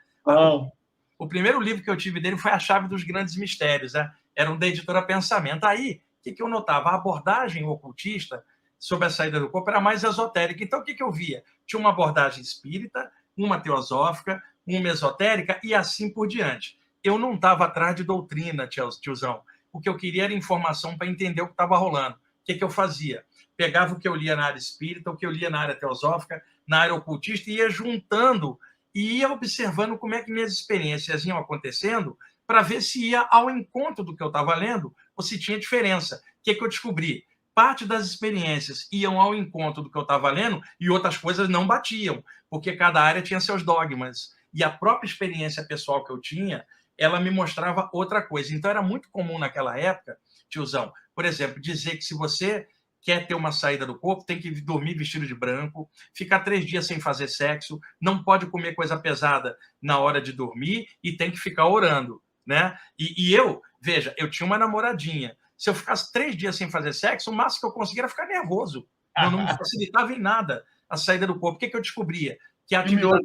O primeiro livro que eu tive dele foi A Chave dos Grandes Mistérios, né? Era um da editora Pensamento. Aí, o que eu notava? A abordagem ocultista sobre a saída do corpo era mais esotérica. Então, o que eu via? Tinha uma abordagem espírita, uma teosófica, uma esotérica e assim por diante. Eu não estava atrás de doutrina, tiozão. O que eu queria era informação para entender o que estava rolando. O que eu fazia? pegava o que eu lia na área espírita, o que eu lia na área teosófica, na área ocultista, e ia juntando e ia observando como é que minhas experiências iam acontecendo para ver se ia ao encontro do que eu estava lendo ou se tinha diferença. O que eu descobri? Parte das experiências iam ao encontro do que eu estava lendo e outras coisas não batiam, porque cada área tinha seus dogmas. E a própria experiência pessoal que eu tinha, ela me mostrava outra coisa. Então, era muito comum naquela época, tiozão, por exemplo, dizer que se você quer ter uma saída do corpo, tem que dormir vestido de branco, ficar 3 dias sem fazer sexo, não pode comer coisa pesada na hora de dormir e tem que ficar orando, né? E eu, veja, eu tinha uma namoradinha. Se eu ficasse 3 dias sem fazer sexo, o máximo que eu conseguia era ficar nervoso. Não me facilitava em nada a saída do corpo. O que eu descobria? Que a atividade...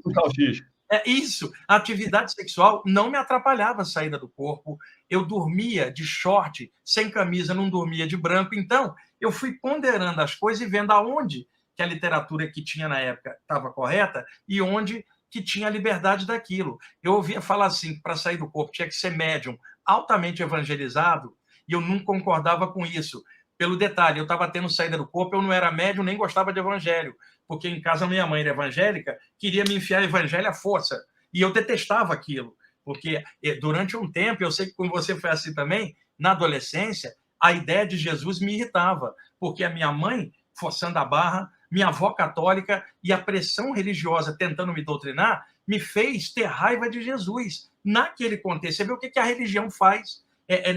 É isso. A atividade sexual não me atrapalhava a saída do corpo. Eu dormia de short, sem camisa, não dormia de branco. Então, eu fui ponderando as coisas e vendo aonde que a literatura que tinha na época estava correta e onde que tinha a liberdade daquilo. Eu ouvia falar assim, que para sair do corpo tinha que ser médium, altamente evangelizado, e eu não concordava com isso. Pelo detalhe, eu estava tendo saída do corpo, eu não era médium, nem gostava de evangelho, porque em casa minha mãe era evangélica, queria me enfiar evangelho à força, e eu detestava aquilo, porque durante um tempo, eu sei que com você foi assim também, na adolescência, a ideia de Jesus me irritava, porque a minha mãe, forçando a barra, minha avó católica e a pressão religiosa tentando me doutrinar, me fez ter raiva de Jesus. Naquele contexto, você vê o que a religião faz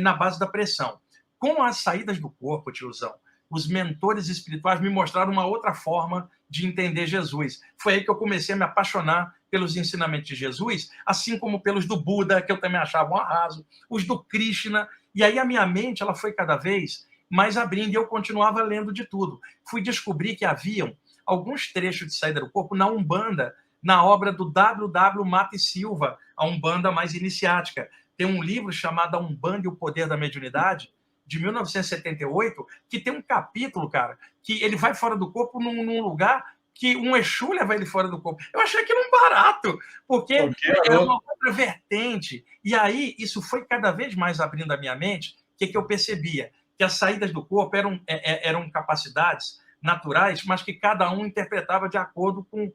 na base da pressão. Com as saídas do corpo, tiozão, os mentores espirituais me mostraram uma outra forma de entender Jesus. Foi aí que eu comecei a me apaixonar pelos ensinamentos de Jesus, assim como pelos do Buda, que eu também achava um arraso, os do Krishna. E aí a minha mente ela foi cada vez mais abrindo e eu continuava lendo de tudo. Fui descobrir que haviam alguns trechos de saída do corpo na Umbanda, na obra do W.W. Mata e Silva, a Umbanda mais iniciática. Tem um livro chamado A Umbanda e o Poder da Mediunidade, de 1978, que tem um capítulo, cara, que ele vai fora do corpo num lugar que um Exu leva ele fora do corpo. Eu achei aquilo um barato, porque era uma outra vertente. E aí, isso foi cada vez mais abrindo a minha mente, que eu percebia? Que as saídas do corpo eram capacidades naturais, mas que cada um interpretava de acordo com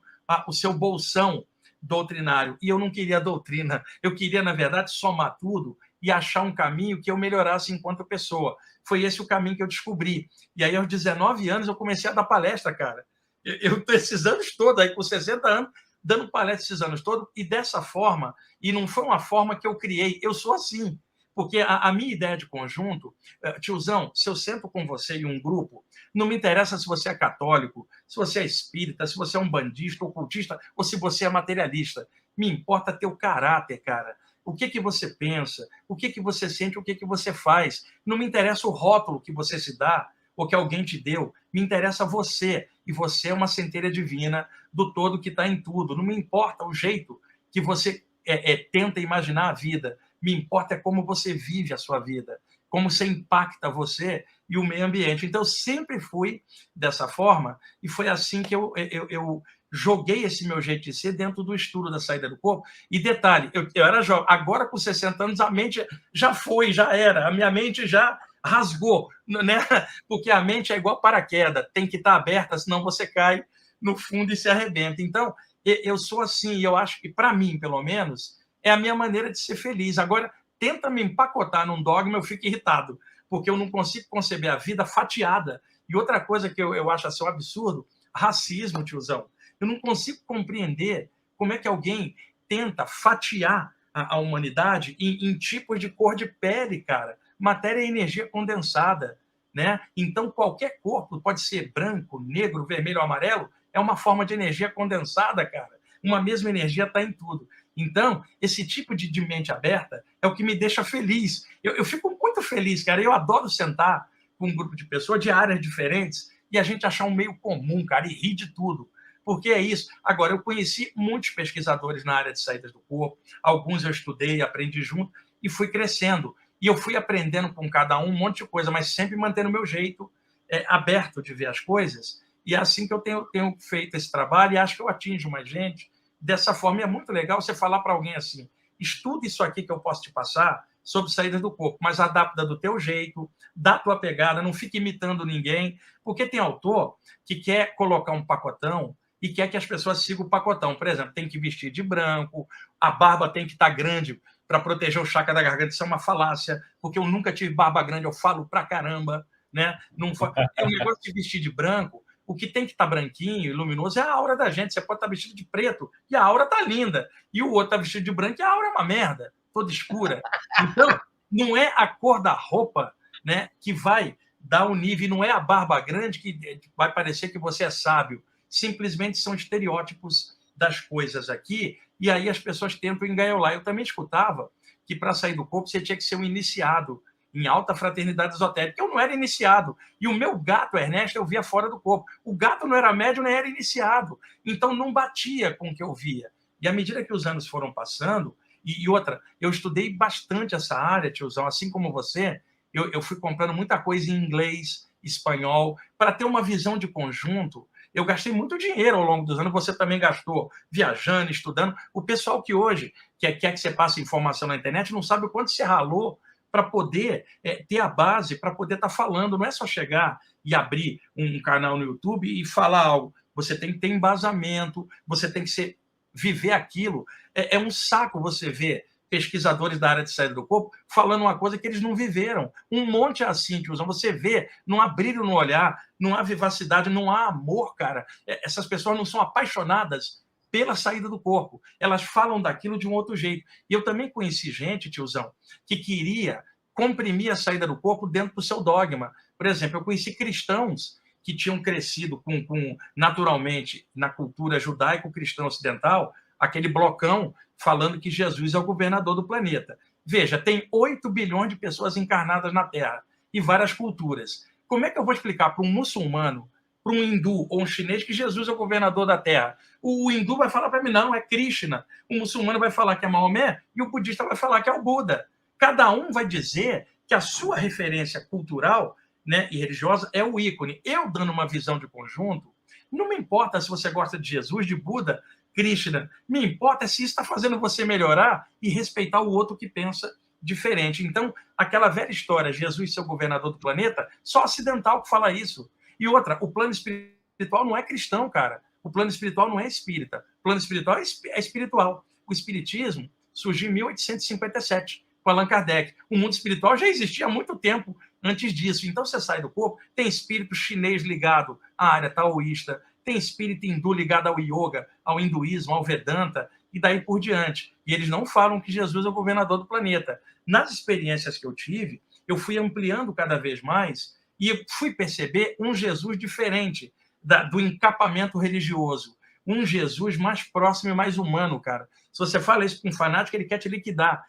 o seu bolsão doutrinário. E eu não queria doutrina, eu queria, na verdade, somar tudo e achar um caminho que eu melhorasse enquanto pessoa. Foi esse o caminho que eu descobri. E aí, aos 19 anos, eu comecei a dar palestra, cara. Eu estou esses anos todos, aí com 60 anos, dando palestra esses anos todos, e dessa forma, e não foi uma forma que eu criei, eu sou assim. Porque a minha ideia de conjunto, tiozão, se eu sento com você em um grupo, não me interessa se você é católico, se você é espírita, se você é um bandista, ocultista, ou se você é materialista. Me importa teu caráter, cara. O que você pensa, o que você sente, o que você faz. Não me interessa o rótulo que você se dá ou que alguém te deu. Me interessa você. E você é uma centelha divina do todo que está em tudo. Não me importa o jeito que você tenta imaginar a vida. Me importa como você vive a sua vida, como você impacta você e o meio ambiente. Então, eu sempre fui dessa forma e foi assim que eu joguei esse meu jeito de ser dentro do estudo da saída do corpo. E detalhe, eu era jovem, agora com 60 anos a mente já foi, já era, a minha mente já rasgou, né? Porque a mente é igual paraquedas, tem que estar aberta, senão você cai no fundo e se arrebenta. Então, eu sou assim, e eu acho que, para mim, pelo menos, é a minha maneira de ser feliz. Agora, tenta me empacotar num dogma, eu fico irritado, porque eu não consigo conceber a vida fatiada. E outra coisa que eu acho assim um absurdo, racismo, tiozão. Eu não consigo compreender como é que alguém tenta fatiar a humanidade em tipos de cor de pele, cara. Matéria é energia condensada, né? Então, qualquer corpo pode ser branco, negro, vermelho ou amarelo, é uma forma de energia condensada, cara. Uma mesma energia está em tudo. Então, esse tipo de mente aberta é o que me deixa feliz. Eu fico muito feliz, cara. Eu adoro sentar com um grupo de pessoas de áreas diferentes e a gente achar um meio comum, cara, e rir de tudo. Porque é isso. Agora, eu conheci muitos pesquisadores na área de saídas do corpo, alguns eu estudei, aprendi junto e fui crescendo. E eu fui aprendendo com cada um monte de coisa, mas sempre mantendo o meu jeito aberto de ver as coisas. E é assim que eu tenho feito esse trabalho e acho que eu atinjo mais gente dessa forma. E é muito legal você falar para alguém assim, estuda isso aqui que eu posso te passar, sobre saídas do corpo, mas adapta do teu jeito, da tua pegada, não fica imitando ninguém, porque tem autor que quer colocar um pacotão e quer que as pessoas sigam o pacotão. Por exemplo, tem que vestir de branco, a barba tem que estar grande para proteger o chakra da garganta. Isso é uma falácia, porque eu nunca tive barba grande, eu falo pra caramba, né? Não foi... É um negócio de vestir de branco, o que tem que estar branquinho e luminoso é a aura da gente. Você pode estar vestido de preto e a aura está linda. E o outro está vestido de branco e a aura é uma merda, toda escura. Então, não é a cor da roupa, né, que vai dar o nível, não é a barba grande que vai parecer que você é sábio. Simplesmente são estereótipos das coisas aqui, e aí as pessoas tentam engaiolar. Eu também escutava que para sair do corpo você tinha que ser um iniciado em alta fraternidade esotérica. Eu não era iniciado. E o meu gato, Ernesto, eu via fora do corpo. O gato não era médium, nem era iniciado. Então não batia com o que eu via. E à medida que os anos foram passando, e outra, eu estudei bastante essa área, tiozão, assim como você, eu fui comprando muita coisa em inglês, espanhol, para ter uma visão de conjunto. Eu gastei muito dinheiro ao longo dos anos, você também gastou viajando, estudando. O pessoal que hoje quer que você passe informação na internet não sabe o quanto você ralou para poder ter a base, para poder estar falando. Não é só chegar e abrir um canal no YouTube e falar algo. Você tem que ter embasamento, você tem que viver aquilo. É um saco você ver pesquisadores da área de saída do corpo falando uma coisa que eles não viveram. Um monte assim, tiozão. Você vê, não há brilho no olhar, não há vivacidade, não há amor, cara. Essas pessoas não são apaixonadas pela saída do corpo. Elas falam daquilo de um outro jeito. E eu também conheci gente, tiozão, que queria comprimir a saída do corpo dentro do seu dogma. Por exemplo, eu conheci cristãos que tinham crescido naturalmente na cultura judaico-cristã ocidental, aquele blocão falando que Jesus é o governador do planeta. Veja, tem 8 bilhões de pessoas encarnadas na Terra e várias culturas. Como é que eu vou explicar para um muçulmano, para um hindu ou um chinês que Jesus é o governador da Terra? O hindu vai falar para mim, não, é Krishna. O muçulmano vai falar que é Maomé e o budista vai falar que é o Buda. Cada um vai dizer que a sua referência cultural, né, e religiosa é o ícone. Eu, dando uma visão de conjunto, não me importa se você gosta de Jesus, de Buda, Krishna. Me importa se isso está fazendo você melhorar e respeitar o outro que pensa diferente. Então, aquela velha história, Jesus ser o governador do planeta, só ocidental que fala isso. E outra, o plano espiritual não é cristão, cara. O plano espiritual não é espírita. O plano espiritual é espiritual. O espiritismo surgiu em 1857, com Allan Kardec. O mundo espiritual já existia há muito tempo antes disso. Então, você sai do corpo, tem espírito chinês ligado à área taoísta, tem espírito hindu ligado ao yoga, ao hinduísmo, ao Vedanta, e daí por diante. E eles não falam que Jesus é o governador do planeta. Nas experiências que eu tive, eu fui ampliando cada vez mais e fui perceber um Jesus diferente do encapamento religioso. Um Jesus mais próximo e mais humano, cara. Se você fala isso com um fanático, ele quer te liquidar.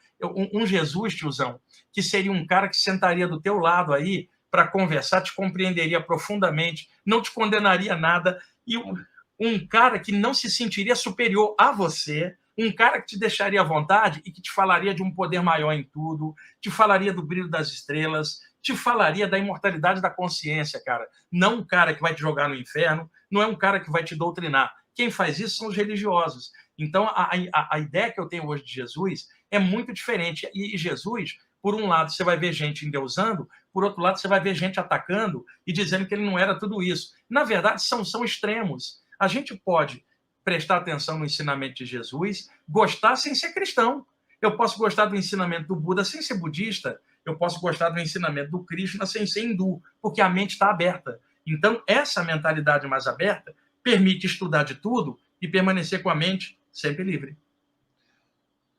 Um Jesus, tiozão, que seria um cara que sentaria do teu lado aí para conversar, te compreenderia profundamente, não te condenaria nada, e um cara que não se sentiria superior a você, um cara que te deixaria à vontade e que te falaria de um poder maior em tudo, te falaria do brilho das estrelas, te falaria da imortalidade da consciência, cara. Não um cara que vai te jogar no inferno, não é um cara que vai te doutrinar. Quem faz isso são os religiosos. Então, a ideia que eu tenho hoje de Jesus é muito diferente. E Jesus, por um lado, você vai ver gente endeusando, por outro lado, você vai ver gente atacando e dizendo que ele não era tudo isso. Na verdade, são extremos. A gente pode prestar atenção no ensinamento de Jesus, gostar sem ser cristão. Eu posso gostar do ensinamento do Buda sem ser budista. Eu posso gostar do ensinamento do Krishna sem ser hindu, porque a mente está aberta. Então, essa mentalidade mais aberta permite estudar de tudo e permanecer com a mente sempre livre.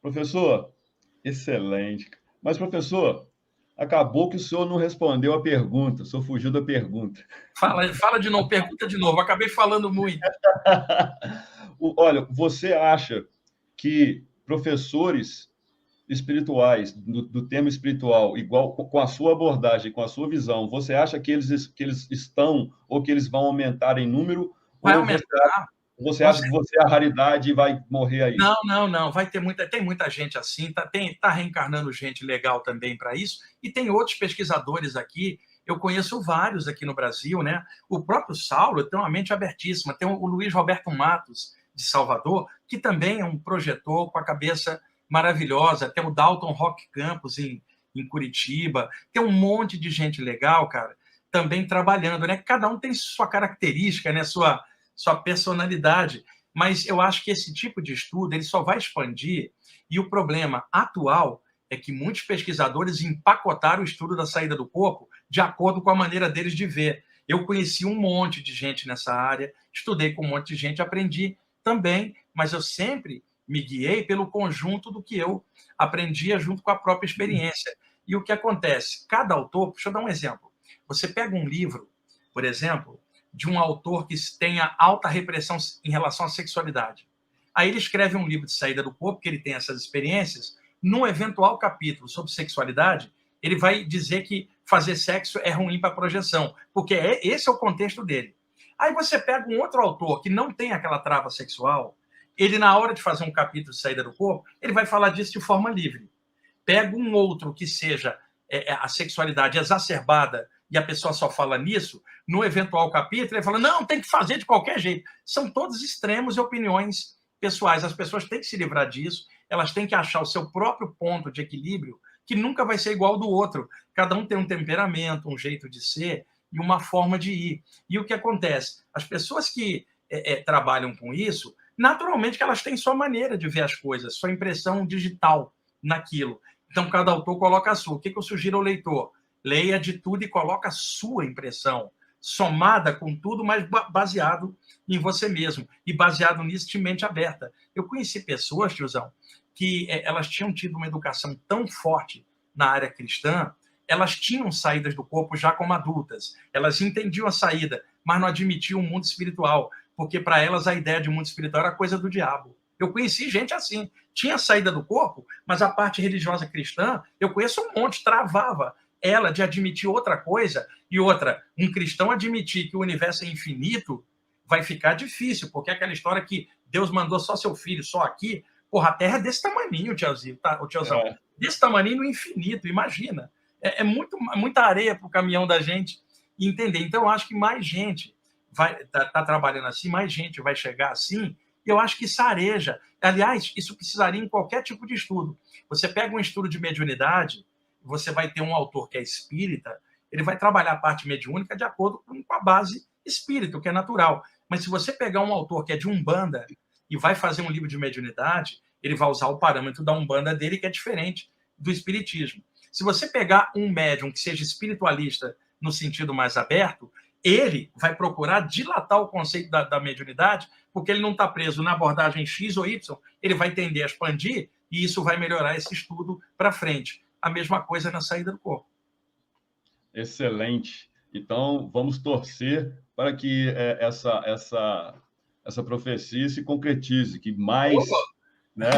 Professor, excelente. Mas, professor, acabou que o senhor não respondeu a pergunta, o senhor fugiu da pergunta. Fala de novo, pergunta de novo. Acabei falando muito. Olha, você acha que professores espirituais, do tema espiritual, igual com a sua abordagem, com a sua visão, você acha que eles estão ou que eles vão aumentar em número? Vai aumentar. Você acha que você é a raridade e vai morrer aí? Não. Tem muita gente assim, tá reencarnando gente legal também para isso, e tem outros pesquisadores aqui. Eu conheço vários aqui no Brasil, né? O próprio Saulo tem uma mente abertíssima. Tem o Luiz Roberto Matos, de Salvador, que também é um projetor com a cabeça maravilhosa. Tem o Dalton Roque Campos, em em Curitiba. Tem um monte de gente legal, cara, também trabalhando, né? Cada um tem sua característica, né? Sua personalidade. Mas eu acho que esse tipo de estudo ele só vai expandir, e o problema atual é que muitos pesquisadores empacotaram o estudo da saída do corpo de acordo com a maneira deles de ver. Eu conheci um monte de gente nessa área, estudei com um monte de gente, aprendi também, mas eu sempre me guiei pelo conjunto do que eu aprendia junto com a própria experiência. E o que acontece? Cada autor, deixa eu dar um exemplo. Você pega um livro, por exemplo, de um autor que tenha alta repressão em relação à sexualidade. Aí ele escreve um livro de saída do corpo, que ele tem essas experiências. Num eventual capítulo sobre sexualidade, ele vai dizer que fazer sexo é ruim para a projeção, porque esse é o contexto dele. Aí você pega um outro autor que não tem aquela trava sexual, ele, na hora de fazer um capítulo de saída do corpo, ele vai falar disso de forma livre. Pega um outro que seja a sexualidade exacerbada e a pessoa só fala nisso, no eventual capítulo, ele fala, não, tem que fazer de qualquer jeito. São todos extremos e opiniões pessoais. As pessoas têm que se livrar disso, elas têm que achar o seu próprio ponto de equilíbrio, que nunca vai ser igual ao do outro. Cada um tem um temperamento, um jeito de ser e uma forma de ir. E o que acontece? As pessoas que trabalham com isso, naturalmente que elas têm sua maneira de ver as coisas, sua impressão digital naquilo. Então, cada autor coloca a sua. O que eu sugiro ao leitor? Leia de tudo e coloca a sua impressão, somada com tudo, mas baseado em você mesmo. E baseado nisso, de mente aberta. Eu conheci pessoas, tiozão, que elas tinham tido uma educação tão forte na área cristã, elas tinham saídas do corpo já como adultas. Elas entendiam a saída, mas não admitiam o mundo espiritual, porque para elas a ideia de mundo espiritual era coisa do diabo. Eu conheci gente assim, tinha saída do corpo, mas a parte religiosa cristã, eu conheço um monte, travava ela de admitir outra coisa, e outra, um cristão admitir que o universo é infinito, vai ficar difícil, porque é aquela história que Deus mandou só seu filho, só aqui, porra, a Terra é desse tamaninho, tiozão, tá? O tiozão, desse tamaninho no infinito, imagina. Muita areia para o caminhão da gente entender. Então, eu acho que mais gente vai tá trabalhando assim, mais gente vai chegar assim, e eu acho que isso areja. Aliás, isso precisaria em qualquer tipo de estudo. Você pega um estudo de mediunidade, você vai ter um autor que é espírita, ele vai trabalhar a parte mediúnica de acordo com a base espírita, o que é natural. Mas se você pegar um autor que é de Umbanda e vai fazer um livro de mediunidade, ele vai usar o parâmetro da Umbanda dele, que é diferente do espiritismo. Se você pegar um médium que seja espiritualista no sentido mais aberto, ele vai procurar dilatar o conceito da mediunidade, porque ele não está preso na abordagem X ou Y, ele vai tender a expandir e isso vai melhorar esse estudo para frente. A mesma coisa na saída do corpo. Excelente. Então, vamos torcer para que essa profecia se concretize, que mais, né,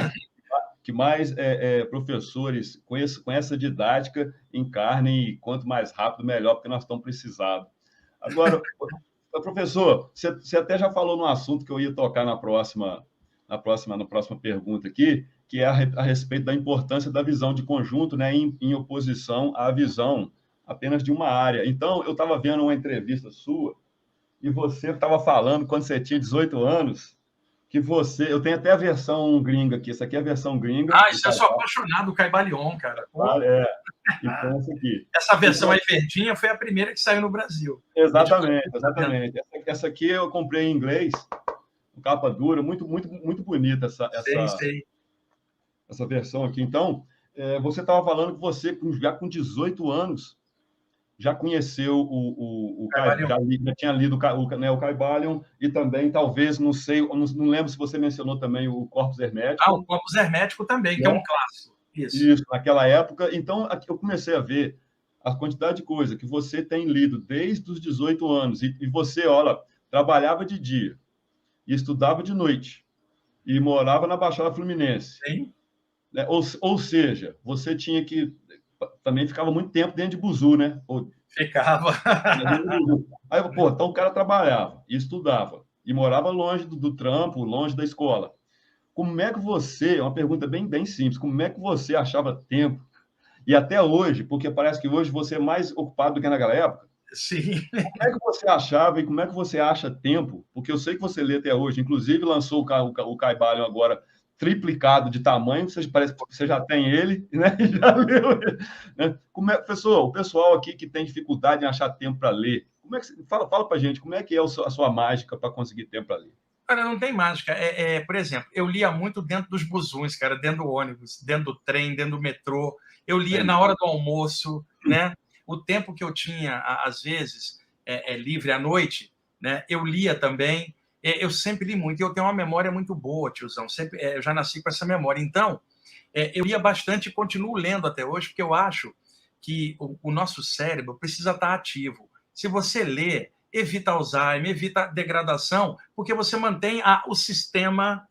que mais professores com essa didática encarnem, e quanto mais rápido, melhor, porque nós estamos precisados. Agora, professor, você até já falou no assunto que eu ia tocar na próxima pergunta aqui, que é a respeito da importância da visão de conjunto, né, em oposição à visão apenas de uma área. Então, eu estava vendo uma entrevista sua, e você estava falando, quando você tinha 18 anos, que você... Eu tenho até a versão gringa aqui, essa aqui é a versão gringa. Ah, isso eu sou apaixonado do Caibalion, cara. Então, essa aqui. Essa versão aí verdinha foi a primeira que saiu no Brasil. Exatamente. Essa aqui eu comprei em inglês, capa dura, muito, muito, muito bonita essa versão aqui. Então, você estava falando que você, já com 18 anos, já conheceu o já tinha lido o Caibalion, e também, talvez, não sei, não lembro se você mencionou também o Corpus Hermético. O Corpus Hermético também, que é um clássico. Isso, naquela época. Então, eu comecei a ver a quantidade de coisa que você tem lido desde os 18 anos, e você, olha, trabalhava de dia, e estudava de noite, e morava na Baixada Fluminense. Sim. Ou seja, você tinha que... Também ficava muito tempo dentro de buzu, né? Ficava. Aí, então o cara trabalhava e estudava, e morava longe do trampo, longe da escola. Como é que você... Uma pergunta bem, bem simples. Como é que você achava tempo? E até hoje, porque parece que hoje você é mais ocupado do que naquela época. Sim. Como é que você achava e como é que você acha tempo? Porque eu sei que você lê até hoje. Inclusive, lançou o Caibalion agora triplicado de tamanho, você parece que você já tem ele, né? Já leu ele, né? Professor, o pessoal aqui que tem dificuldade em achar tempo para ler, como é que fala para a gente, como é que é a sua mágica para conseguir tempo para ler? Cara, não tem mágica. Por exemplo, eu lia muito dentro dos buzuns, cara, dentro do ônibus, dentro do trem, dentro do metrô. Eu lia na hora do almoço, né? O tempo que eu tinha, às vezes, livre à noite, né? Eu lia também. Eu sempre li muito. E eu tenho uma memória muito boa, tiozão. Sempre, eu já nasci com essa memória. Então, eu lia bastante e continuo lendo até hoje, porque eu acho que o nosso cérebro precisa estar ativo. Se você lê, evita Alzheimer, evita degradação, porque você mantém o sistema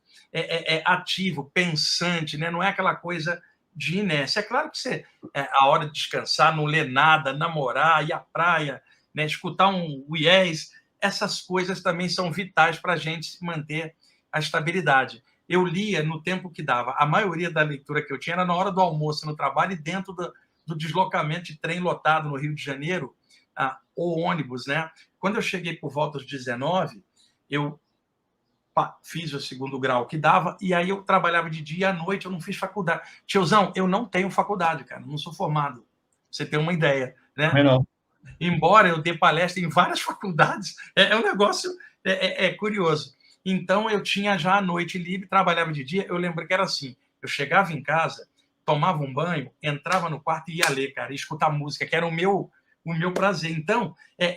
ativo, pensante, né? Não é aquela coisa de inércia. É claro que você, a hora de descansar, não ler nada, namorar, ir à praia, né? Escutar um Yes, essas coisas também são vitais para a gente manter a estabilidade. Eu lia no tempo que dava. A maioria da leitura que eu tinha era na hora do almoço, no trabalho e dentro do deslocamento de trem lotado no Rio de Janeiro, ou ônibus, né? Quando eu cheguei por volta dos 19, eu fiz o segundo grau que dava, e aí eu trabalhava de dia e à noite, eu não fiz faculdade. Tiozão, eu não tenho faculdade, cara, não sou formado. Você tem uma ideia, né? Não. Embora eu dê palestra em várias faculdades, um negócio curioso. Então, eu tinha já a noite livre, trabalhava de dia. Eu lembro que era assim, eu chegava em casa, tomava um banho, entrava no quarto e ia ler, cara, e escutar música, que era o meu prazer. Então,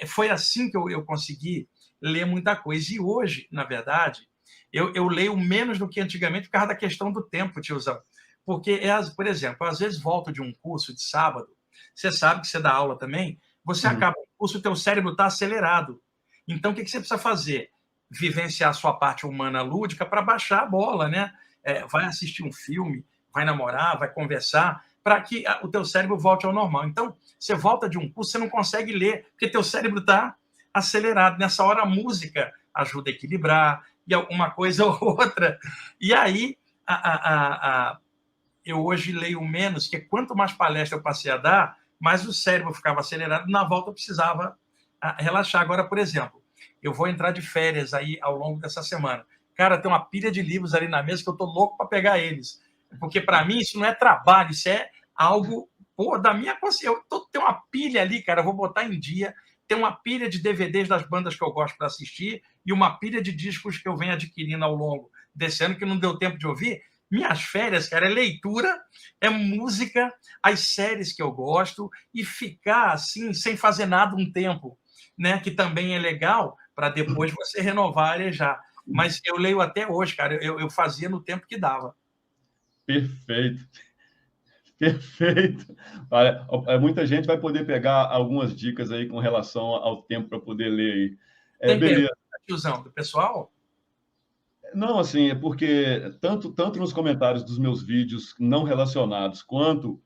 foi assim que eu consegui ler muita coisa. E hoje, na verdade, eu leio menos do que antigamente por causa da questão do tempo, tiozão. Porque, por exemplo, às vezes volto de um curso de sábado, você sabe que você dá aula também, você acaba o curso, o teu cérebro está acelerado. Então, o que você precisa fazer? Vivenciar a sua parte humana lúdica para baixar a bola, né? Vai assistir um filme, vai namorar, vai conversar, para que o teu cérebro volte ao normal. Então, você volta de um curso, você não consegue ler, porque teu cérebro está acelerado. Nessa hora, a música ajuda a equilibrar, e uma coisa ou outra. E aí, eu hoje leio menos, porque quanto mais palestra eu passei a dar, mais o cérebro ficava acelerado, na volta eu precisava relaxar. Agora, por exemplo, eu vou entrar de férias aí ao longo dessa semana. Cara, tem uma pilha de livros ali na mesa que eu tô louco para pegar eles. Porque, para mim, isso não é trabalho, isso é algo da minha consciência. Tem uma pilha ali, cara, eu vou botar em dia. Tem uma pilha de DVDs das bandas que eu gosto para assistir e uma pilha de discos que eu venho adquirindo ao longo desse ano que não deu tempo de ouvir. Minhas férias, cara, é leitura, é música, as séries que eu gosto e ficar assim, sem fazer nada um tempo, né? Que também é legal para depois você renovar, arejar. Mas eu leio até hoje, cara, eu fazia no tempo que dava. Perfeito. Perfeito. Olha, muita gente vai poder pegar algumas dicas aí com relação ao tempo para poder ler aí. Tem Beleza. pergunta, tiozão, do pessoal? Não, assim, é porque tanto nos comentários dos meus vídeos não relacionados, quanto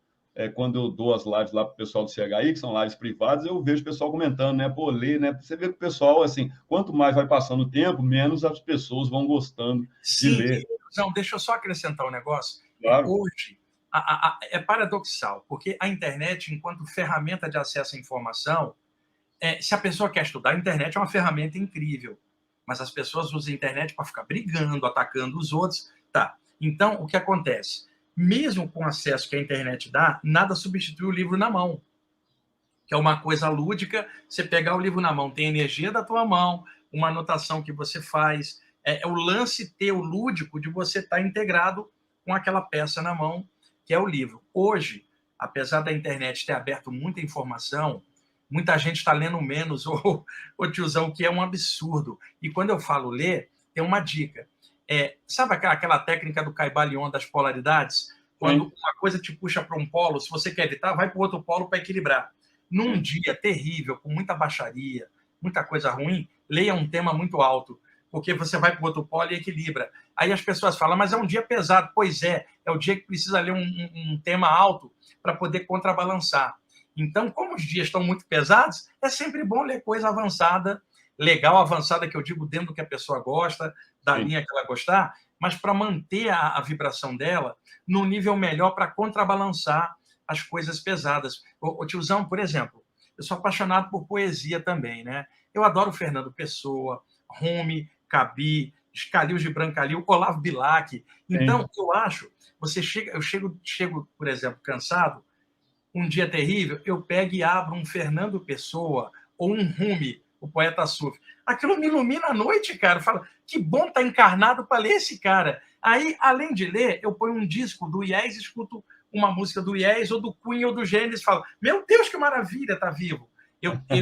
quando eu dou as lives lá para o pessoal do CHI, que são lives privadas, eu vejo o pessoal comentando, né? Pô, lê, né? Você vê que o pessoal, assim, quanto mais vai passando o tempo, menos as pessoas vão gostando de ler. Não, deixa eu só acrescentar um negócio. Claro. Hoje, é paradoxal, porque a internet, enquanto ferramenta de acesso à informação, se a pessoa quer estudar, a internet é uma ferramenta incrível, mas as pessoas usam a internet para ficar brigando, atacando os outros. Tá. Então, o que acontece? Mesmo com o acesso que a internet dá, nada substitui o livro na mão, que é uma coisa lúdica. Você pegar o livro na mão, tem energia da tua mão, uma anotação que você faz, é o lance teu lúdico de você estar integrado com aquela peça na mão, que é o livro. Hoje, apesar da internet ter aberto muita informação, muita gente está lendo menos, ou tiozão, que é um absurdo. E quando eu falo ler, tem uma dica. Sabe aquela técnica do Caibalion das polaridades? Quando uma coisa te puxa para um polo, se você quer evitar, vai para o outro polo para equilibrar. Num dia terrível, com muita baixaria, muita coisa ruim, leia um tema muito alto, porque você vai para o outro polo e equilibra. Aí as pessoas falam, mas é um dia pesado. Pois é o dia que precisa ler um tema alto para poder contrabalançar. Então, como os dias estão muito pesados, é sempre bom ler coisa avançada, legal, avançada, que eu digo dentro do que a pessoa gosta, da linha que ela gostar, mas para manter a vibração dela no nível melhor para contrabalançar as coisas pesadas. O tiozão, por exemplo, eu sou apaixonado por poesia também, né? Eu adoro Fernando Pessoa, Rumi, Cabi, Calil Gibran Calil, Olavo Bilac. Então, Sim. eu acho, eu chego, por exemplo, cansado, um dia terrível, eu pego e abro um Fernando Pessoa ou um Rumi, o poeta Suf. Aquilo me ilumina a noite, cara. Eu falo, que bom estar encarnado para ler esse cara. Aí, além de ler, eu ponho um disco do Yes, escuto uma música do Yes ou do Queen ou do Gênesis e falo, meu Deus, que maravilha, tá vivo.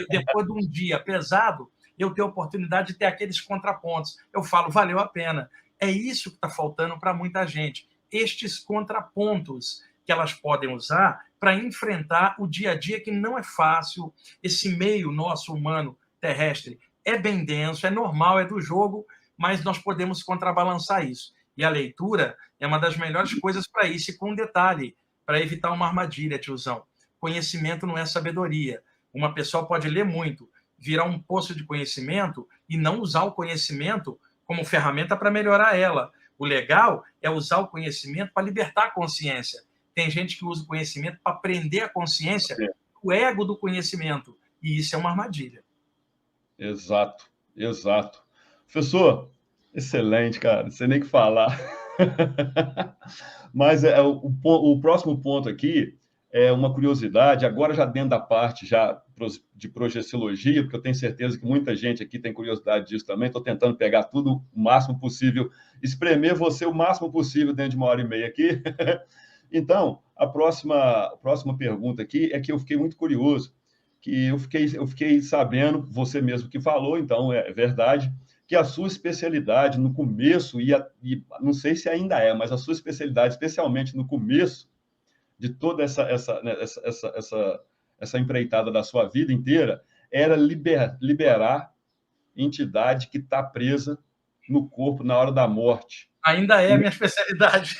Depois de um dia pesado, eu tenho a oportunidade de ter aqueles contrapontos. Eu falo, valeu a pena. É isso que está faltando para muita gente. Estes contrapontos que elas podem usar para enfrentar o dia a dia, que não é fácil. Esse meio nosso humano terrestre é bem denso, é normal, é do jogo, mas nós podemos contrabalançar isso. E a leitura é uma das melhores coisas para isso, e com um detalhe, para evitar uma armadilha, tiozão. Conhecimento não é sabedoria. Uma pessoa pode ler muito, virar um poço de conhecimento e não usar o conhecimento como ferramenta para melhorar ela. O legal é usar o conhecimento para libertar a consciência. Tem gente que usa o conhecimento para prender a consciência do ego do conhecimento. E isso é uma armadilha. Exato, exato. Professor, excelente, cara. Não sei nem o que falar. Mas o próximo ponto aqui é uma curiosidade, agora já dentro da parte já de projeciologia, porque eu tenho certeza que muita gente aqui tem curiosidade disso também. Estou tentando pegar tudo o máximo possível, espremer você o máximo possível dentro de 1h30 aqui. Então, a próxima pergunta aqui é que eu fiquei muito curioso, que eu fiquei sabendo, você mesmo que falou, então é verdade, que a sua especialidade no começo, e não sei se ainda é, mas a sua especialidade, especialmente no começo de toda essa empreitada da sua vida inteira, era liberar entidade que está presa no corpo na hora da morte. Ainda é a minha especialidade.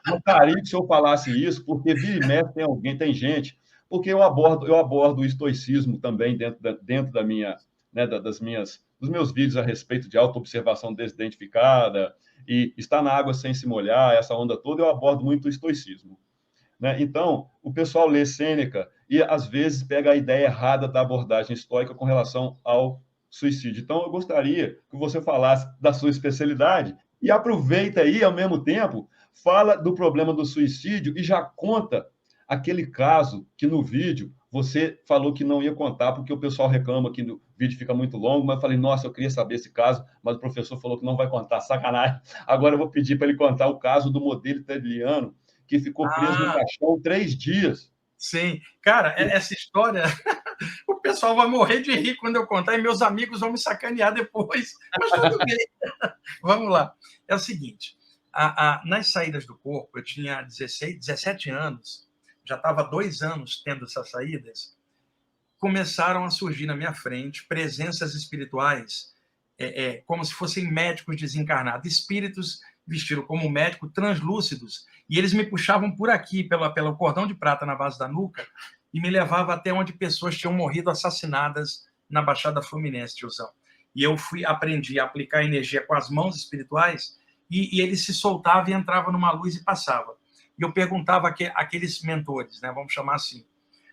Gostaria que o senhor falasse isso, porque vira e mexe tem gente, porque eu abordo o estoicismo também dentro da minha, né, dos meus vídeos a respeito de autoobservação desidentificada e estar na água sem se molhar, essa onda toda, eu abordo muito o estoicismo. Né? Então, o pessoal lê Sêneca e, às vezes, pega a ideia errada da abordagem estoica com relação ao suicídio. Então, eu gostaria que você falasse da sua especialidade e aproveita aí, ao mesmo tempo, fala do problema do suicídio e já conta aquele caso que no vídeo você falou que não ia contar, porque o pessoal reclama que o vídeo fica muito longo, mas eu falei, nossa, eu queria saber esse caso, mas o professor falou que não vai contar, sacanagem. Agora eu vou pedir para ele contar o caso do modelo italiano, que ficou preso no caixão 3 dias. Sim. Cara, essa história, o pessoal vai morrer de rir quando eu contar e meus amigos vão me sacanear depois, mas tudo bem. Vamos lá. É o seguinte, nas saídas do corpo, eu tinha 17 anos, já estava 2 anos tendo essas saídas, começaram a surgir na minha frente presenças espirituais, como se fossem médicos desencarnados, espíritos vestidos como médico, translúcidos, e eles me puxavam por aqui, pelo cordão de prata na base da nuca, e me levavam até onde pessoas tinham morrido assassinadas na Baixada Fluminense, tiozão. E eu aprendi a aplicar energia com as mãos espirituais, e ele se soltava e entrava numa luz e passava. E eu perguntava àqueles mentores, né, vamos chamar assim,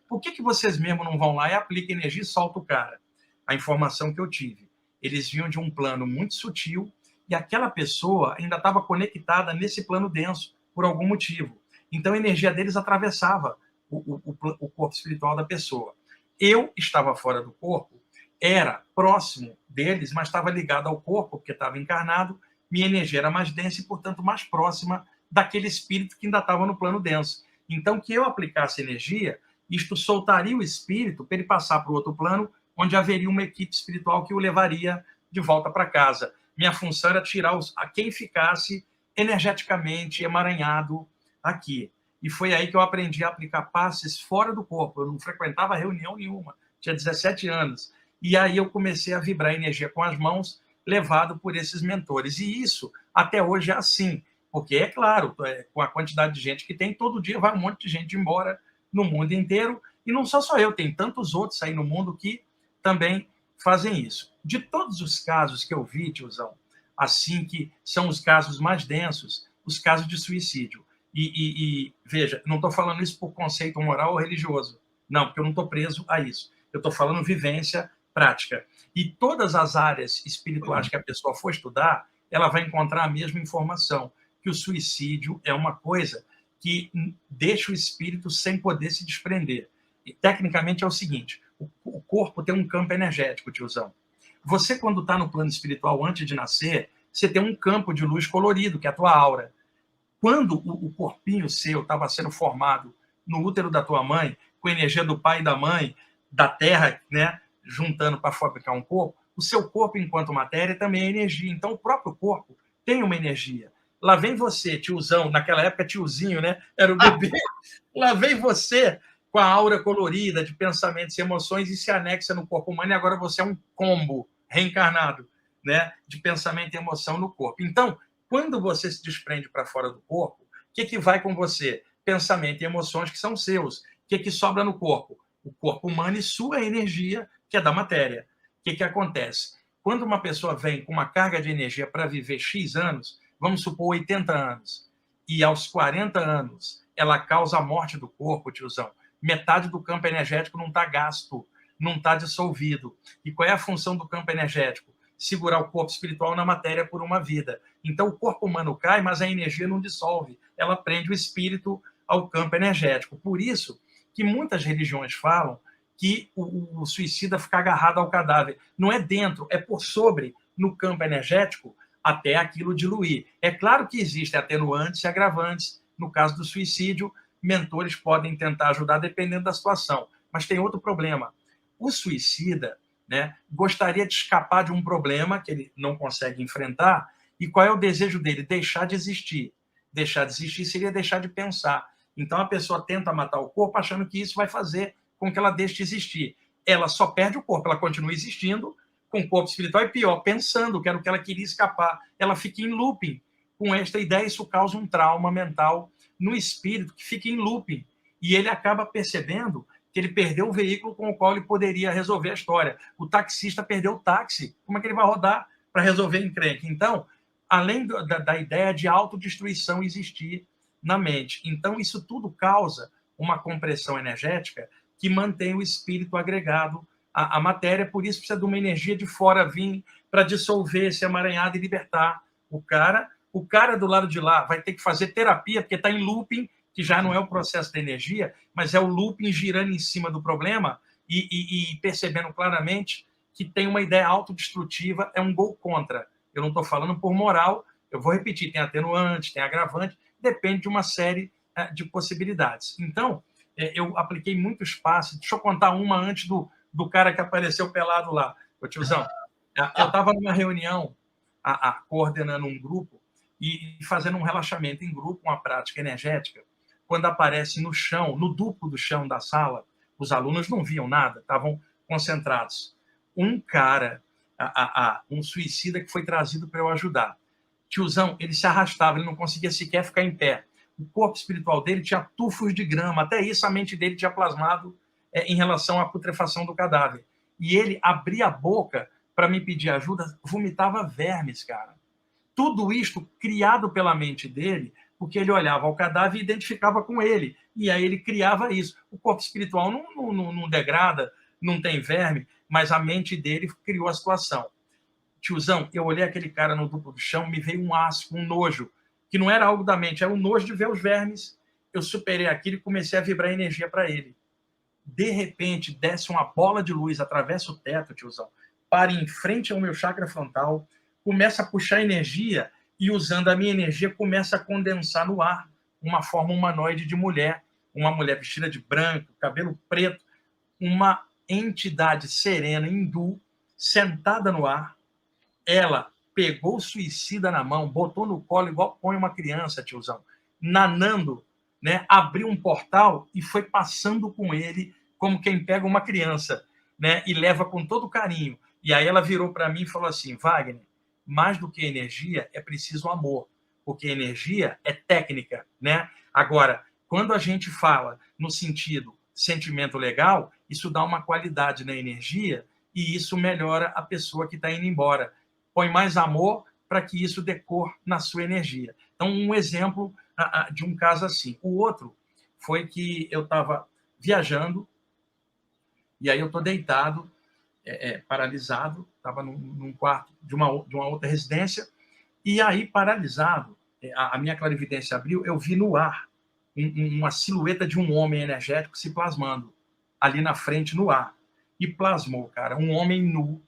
por que vocês mesmo não vão lá e aplicam energia e soltam o cara? A informação que eu tive. Eles vinham de um plano muito sutil e aquela pessoa ainda estava conectada nesse plano denso por algum motivo. Então a energia deles atravessava o corpo espiritual da pessoa. Eu estava fora do corpo, era próximo deles, mas estava ligado ao corpo, porque estava encarnado, minha energia era mais densa e, portanto, mais próxima daquele espírito que ainda estava no plano denso. Então, que eu aplicasse energia, isto soltaria o espírito para ele passar para o outro plano, onde haveria uma equipe espiritual que o levaria de volta para casa. Minha função era tirar a quem ficasse energeticamente emaranhado aqui. E foi aí que eu aprendi a aplicar passes fora do corpo. Eu não frequentava reunião nenhuma, tinha 17 anos. E aí eu comecei a vibrar energia com as mãos, levado por esses mentores. E isso, até hoje, é assim. Porque, é claro, com a quantidade de gente que tem, todo dia vai um monte de gente embora no mundo inteiro. E não só eu, tem tantos outros aí no mundo que também fazem isso. De todos os casos que eu vi, tiozão, assim, que são os casos mais densos, os casos de suicídio. E veja, não estou falando isso por conceito moral ou religioso. Não, porque eu não estou preso a isso. Eu estou falando vivência prática. E todas as áreas espirituais que a pessoa for estudar, ela vai encontrar a mesma informação, que o suicídio é uma coisa que deixa o espírito sem poder se desprender. E, tecnicamente, é o seguinte, o corpo tem um campo energético, tiozão. Você, quando está no plano espiritual, antes de nascer, você tem um campo de luz colorido, que é a tua aura. Quando o corpinho seu estava sendo formado no útero da tua mãe, com a energia do pai e da mãe, da terra, né, juntando para fabricar um corpo, o seu corpo, enquanto matéria, também é energia. Então, o próprio corpo tem uma energia. Lá vem você, tiozão, naquela época tiozinho, né? Era o bebê. Lá vem você com a aura colorida de pensamentos e emoções e se anexa no corpo humano, e agora você é um combo reencarnado, né, de pensamento e emoção no corpo. Então, quando você se desprende para fora do corpo, o que vai com você? Pensamento e emoções que são seus. O que sobra no corpo? O corpo humano e sua energia, que é da matéria. O que acontece? Quando uma pessoa vem com uma carga de energia para viver X anos, vamos supor 80 anos, e aos 40 anos ela causa a morte do corpo, tiozão, metade do campo energético não está gasto, não está dissolvido. E qual é a função do campo energético? Segurar o corpo espiritual na matéria por uma vida. Então, o corpo humano cai, mas a energia não dissolve. Ela prende o espírito ao campo energético. Por isso que muitas religiões falam que o suicida fica agarrado ao cadáver. Não é dentro, é por sobre, no campo energético, até aquilo diluir. É claro que existem atenuantes e agravantes. No caso do suicídio, mentores podem tentar ajudar dependendo da situação. Mas tem outro problema. O suicida, né, gostaria de escapar de um problema que ele não consegue enfrentar. E qual é o desejo dele? Deixar de existir. Deixar de existir seria deixar de pensar. Então a pessoa tenta matar o corpo achando que isso vai fazer com que ela deixe de existir. Ela só perde o corpo, ela continua existindo com o corpo espiritual e pior, pensando que era o que ela queria escapar. Ela fica em looping com esta ideia, isso causa um trauma mental no espírito que fica em looping. E ele acaba percebendo que ele perdeu o veículo com o qual ele poderia resolver a história. O taxista perdeu o táxi. Como é que ele vai rodar para resolver encrenque? Então, além da ideia de autodestruição existir na mente. Então, isso tudo causa uma compressão energética que mantém o espírito agregado à matéria, por isso precisa de uma energia de fora vir para dissolver esse emaranhado e libertar o cara. O cara do lado de lá vai ter que fazer terapia, porque está em looping, que já não é o processo da energia, mas é o looping girando em cima do problema e percebendo claramente que tem uma ideia autodestrutiva, é um gol contra. Eu não estou falando por moral, eu vou repetir, tem atenuante, tem agravante, depende de uma série de possibilidades. Então, eu apliquei muito espaço. Deixa eu contar uma antes do cara que apareceu pelado lá. Ô, tiozão, eu estava numa reunião, coordenando um grupo e fazendo um relaxamento em grupo, uma prática energética. Quando aparece no chão, no duplo do chão da sala, os alunos não viam nada, estavam concentrados. Um cara, um suicida que foi trazido para eu ajudar. Tiozão, ele se arrastava, ele não conseguia sequer ficar em pé. O corpo espiritual dele tinha tufos de grama, até isso a mente dele tinha plasmado em relação à putrefação do cadáver. E ele abria a boca para me pedir ajuda, vomitava vermes, cara. Tudo isto criado pela mente dele, porque ele olhava ao cadáver e identificava com ele. E aí ele criava isso. O corpo espiritual não degrada, não tem verme, mas a mente dele criou a situação. Tiozão, eu olhei aquele cara no duplo do chão, me veio um asco, um nojo, que não era algo da mente, era um nojo de ver os vermes. Eu superei aquilo e comecei a vibrar energia para ele. De repente, desce uma bola de luz, atravessa o teto, tiozão, para em frente ao meu chakra frontal, começa a puxar energia e, usando a minha energia, começa a condensar no ar uma forma humanoide de mulher, uma mulher vestida de branco, cabelo preto, uma entidade serena hindu, sentada no ar. Ela pegou o suicida na mão, botou no colo igual põe uma criança, tiozão, nanando, né? Abriu um portal e foi passando com ele como quem pega uma criança, né? E leva com todo carinho. E aí ela virou para mim e falou assim: Wagner, mais do que energia, é preciso amor, porque energia é técnica, né? Agora, quando a gente fala no sentido sentimento legal, isso dá uma qualidade na energia e isso melhora a pessoa que está indo embora. Põe mais amor para que isso dê cor na sua energia. Então, um exemplo de um caso assim. O outro foi que eu estava viajando e aí eu estou deitado, paralisado, estava num quarto de uma outra residência E aí, paralisado, a minha clarividência abriu, eu vi no ar uma silhueta de um homem energético se plasmando ali na frente, no ar. E plasmou, cara, um homem nu,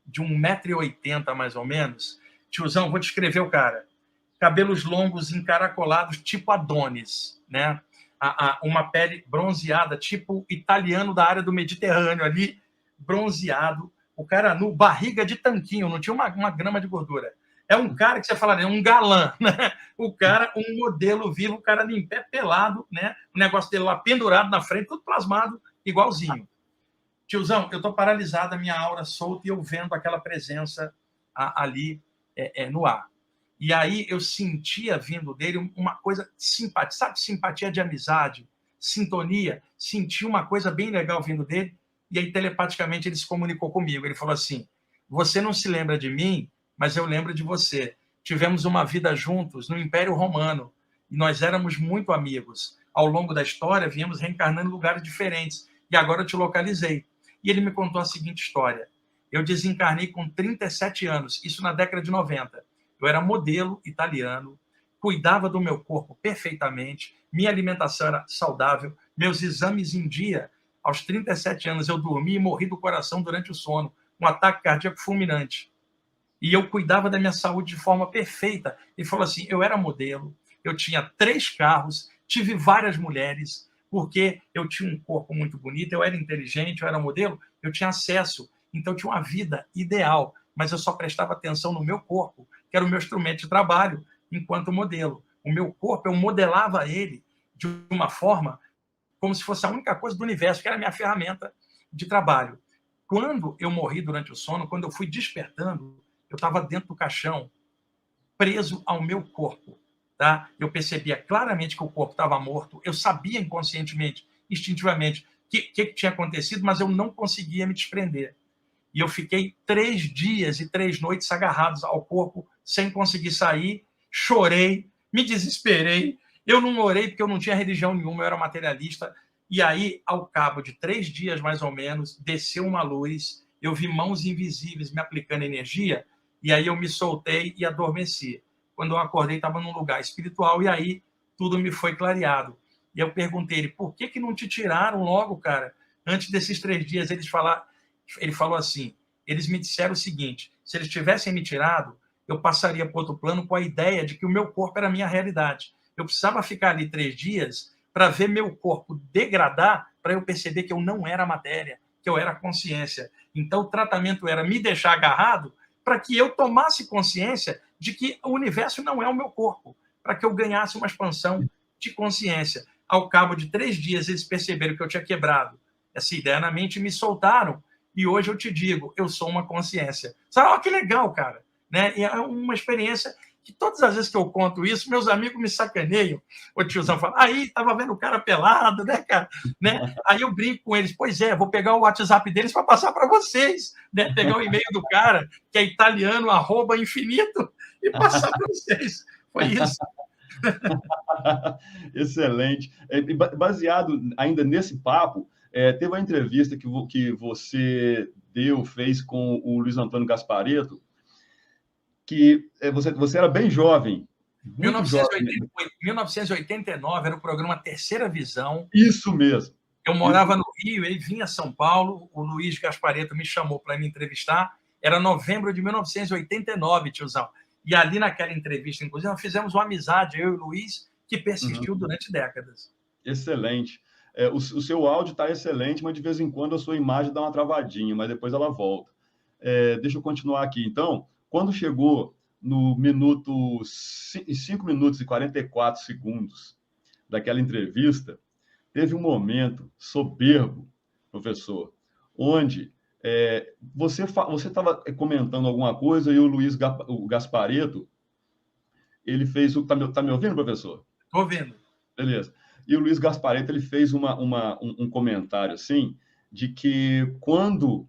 de 1,80 m mais ou menos. Tiozão, vou descrever o cara. Cabelos longos, encaracolados, tipo Adonis, né? Uma pele bronzeada, tipo italiano da área do Mediterrâneo ali, bronzeado. O cara nu, barriga de tanquinho, não tinha uma grama de gordura. É um cara que você falaria, um galã, né? O cara, um modelo vivo, o cara em pé pelado, né? O negócio dele lá pendurado na frente, tudo plasmado, igualzinho. Tiozão, eu tô paralisado, a minha aura solta e eu vendo aquela presença ali no ar. E aí eu sentia vindo dele uma coisa simpatia, sabe? Simpatia de amizade, sintonia. Senti uma coisa bem legal vindo dele. E aí, telepaticamente, ele se comunicou comigo. Ele falou assim, você não se lembra de mim, mas eu lembro de você. Tivemos uma vida juntos no Império Romano e nós éramos muito amigos. Ao longo da história, viemos reencarnando em lugares diferentes. E agora eu te localizei. E ele me contou a seguinte história. Eu desencarnei com 37 anos, isso na década de 90. Eu era modelo italiano, cuidava do meu corpo perfeitamente, minha alimentação era saudável, meus exames em dia. Aos 37 anos eu dormi e morri do coração durante o sono, um ataque cardíaco fulminante. E eu cuidava da minha saúde de forma perfeita. Ele falou assim, eu era modelo, eu tinha 3 carros, tive várias mulheres, porque eu tinha um corpo muito bonito, eu era inteligente, eu era modelo, eu tinha acesso, então eu tinha uma vida ideal, mas eu só prestava atenção no meu corpo, que era o meu instrumento de trabalho enquanto modelo. O meu corpo, eu modelava ele de uma forma como se fosse a única coisa do universo, que era a minha ferramenta de trabalho. Quando eu morri durante o sono, quando eu fui despertando, eu estava dentro do caixão, preso ao meu corpo. Tá? Eu percebia claramente que o corpo estava morto, eu sabia inconscientemente, instintivamente, o que tinha acontecido, mas eu não conseguia me desprender. E eu fiquei 3 dias e 3 noites agarrados ao corpo, sem conseguir sair, chorei, me desesperei. Eu não orei porque eu não tinha religião nenhuma, eu era materialista. E aí, ao cabo de 3 dias, mais ou menos, desceu uma luz, eu vi mãos invisíveis me aplicando energia, e aí eu me soltei e adormeci. Quando eu acordei, estava num lugar espiritual, e aí tudo me foi clareado. E eu perguntei ele, por que não te tiraram logo, cara? Antes desses 3 dias, ele falou assim, eles me disseram o seguinte, se eles tivessem me tirado, eu passaria para outro plano com a ideia de que o meu corpo era a minha realidade. Eu precisava ficar ali 3 dias para ver meu corpo degradar, para eu perceber que eu não era matéria, que eu era consciência. Então, o tratamento era me deixar agarrado para que eu tomasse consciência de que o universo não é o meu corpo, para que eu ganhasse uma expansão de consciência. Ao cabo de 3 dias, eles perceberam que eu tinha quebrado essa ideia na mente e me soltaram. E hoje eu te digo, eu sou uma consciência. Sabe, olha que legal, cara. Né? E é uma experiência que todas as vezes que eu conto isso, meus amigos me sacaneiam. O tiozão fala, aí, estava vendo o cara pelado, né, cara? Né? Aí eu brinco com eles, pois é, vou pegar o WhatsApp deles para passar para vocês, né? Pegar o e-mail do cara, que é italiano, @infinito, e passar para vocês. Foi isso. Excelente. Baseado ainda nesse papo, teve uma entrevista que você fez com o Luiz Antônio Gasparetto, que você era bem jovem. 1989, era o programa Terceira Visão. Isso mesmo. Eu morava no Rio, ele vinha a São Paulo, o Luiz Gasparetto me chamou para me entrevistar, era novembro de 1989, tiozão. E ali naquela entrevista, inclusive, nós fizemos uma amizade, eu e o Luiz, que persistiu durante décadas. Excelente. O seu áudio está excelente, mas de vez em quando a sua imagem dá uma travadinha, mas depois ela volta. Deixa eu continuar aqui. Então, quando chegou no 5 minutos e 44 segundos daquela entrevista, teve um momento soberbo, professor, onde você estava comentando alguma coisa e o Luiz Gasparetto, ele fez o... Tá me ouvindo, professor? Estou ouvindo. Beleza. E o Luiz Gasparetto, ele fez um comentário, assim, de que quando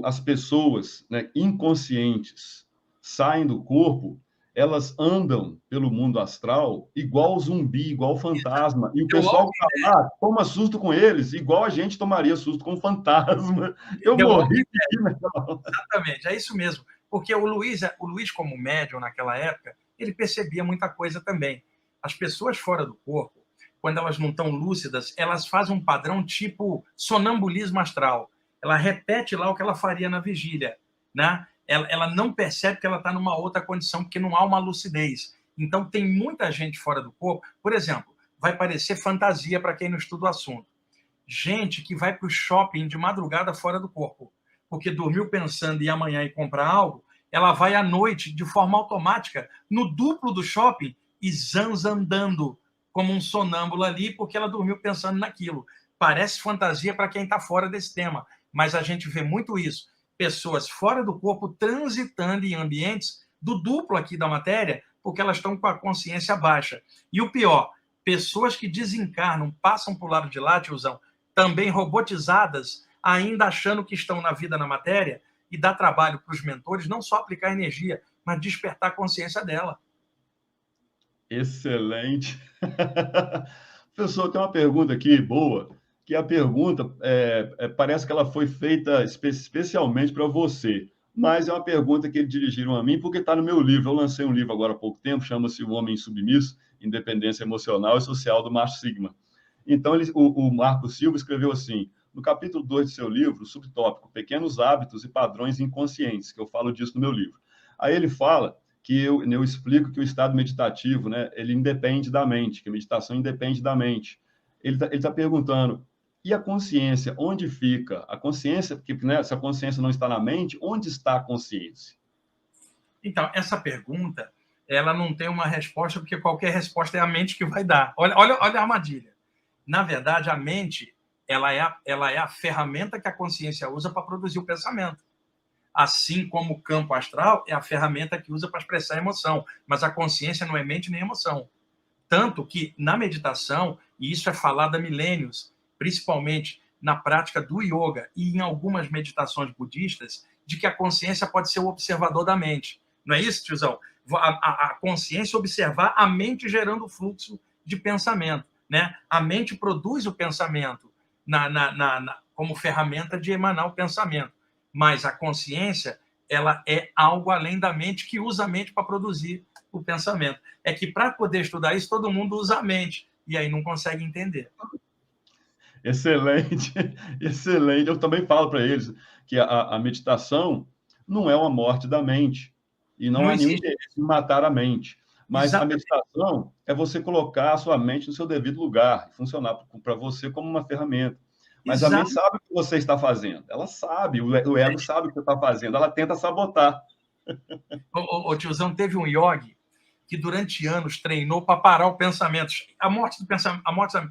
as pessoas, né, inconscientes saem do corpo, elas andam pelo mundo astral igual zumbi, igual fantasma. E o pessoal que está lá toma susto com eles, igual a gente tomaria susto com um fantasma. Eu morri. Exatamente, é isso mesmo. Porque o Luiz, como médium naquela época, ele percebia muita coisa também. As pessoas fora do corpo, quando elas não estão lúcidas, elas fazem um padrão tipo sonambulismo astral. Ela repete lá o que ela faria na vigília, né? Ela não percebe que ela está numa outra condição, porque não há uma lucidez. Então, tem muita gente fora do corpo. Por exemplo, vai parecer fantasia para quem não estuda o assunto. Gente que vai para o shopping de madrugada fora do corpo, porque dormiu pensando em ir amanhã e comprar algo, ela vai à noite, de forma automática, no duplo do shopping e zanza andando como um sonâmbulo ali, porque ela dormiu pensando naquilo. Parece fantasia para quem está fora desse tema, mas a gente vê muito isso. Pessoas fora do corpo transitando em ambientes do duplo aqui da matéria, porque elas estão com a consciência baixa. E o pior, pessoas que desencarnam, passam para o lado de lá, tiozão, também robotizadas, ainda achando que estão na vida, na matéria, e dá trabalho para os mentores não só aplicar energia, mas despertar a consciência dela. Excelente. Professor, tem uma pergunta aqui boa, que a pergunta parece que ela foi feita especialmente para você, mas é uma pergunta que eles dirigiram a mim porque está no meu livro. Eu lancei um livro agora há pouco tempo, chama-se O Homem Submisso, Independência Emocional e Social do Marx Sigma. Então, o Marco Silva escreveu assim, no capítulo 2 do seu livro, subtópico Pequenos Hábitos e Padrões Inconscientes, que eu falo disso no meu livro. Aí ele fala que eu explico que o estado meditativo, né, ele independe da mente, que a meditação independe da mente. Ele tá perguntando, e a consciência, onde fica? A consciência, porque né, se a consciência não está na mente, onde está a consciência? Então, essa pergunta, ela não tem uma resposta, porque qualquer resposta é a mente que vai dar. Olha a armadilha. Na verdade, a mente, ela é a ferramenta que a consciência usa para produzir o pensamento. Assim como o campo astral é a ferramenta que usa para expressar emoção, mas a consciência não é mente nem emoção. Tanto que na meditação, e isso é falado há milênios, principalmente na prática do yoga e em algumas meditações budistas, de que a consciência pode ser o observador da mente. Não é isso, tiozão? A consciência observar a mente gerando o fluxo de pensamento. Né? A mente produz o pensamento como ferramenta de emanar o pensamento. Mas a consciência, ela é algo além da mente, que usa a mente para produzir o pensamento. É que para poder estudar isso, todo mundo usa a mente, e aí não consegue entender. Excelente, excelente. Eu também falo para eles que a meditação não é uma morte da mente, e não Não há nenhum existe. interesse em matar a mente. Mas a Exatamente. meditação é você colocar a sua mente no seu devido lugar, funcionar para você como uma ferramenta. Mas a mente Exato. sabe o que você está fazendo. Ela sabe, o ego sabe o que você está fazendo. Ela tenta sabotar. O tiozão, teve um yogi que durante anos treinou para parar o pensamento. A morte do pensamento,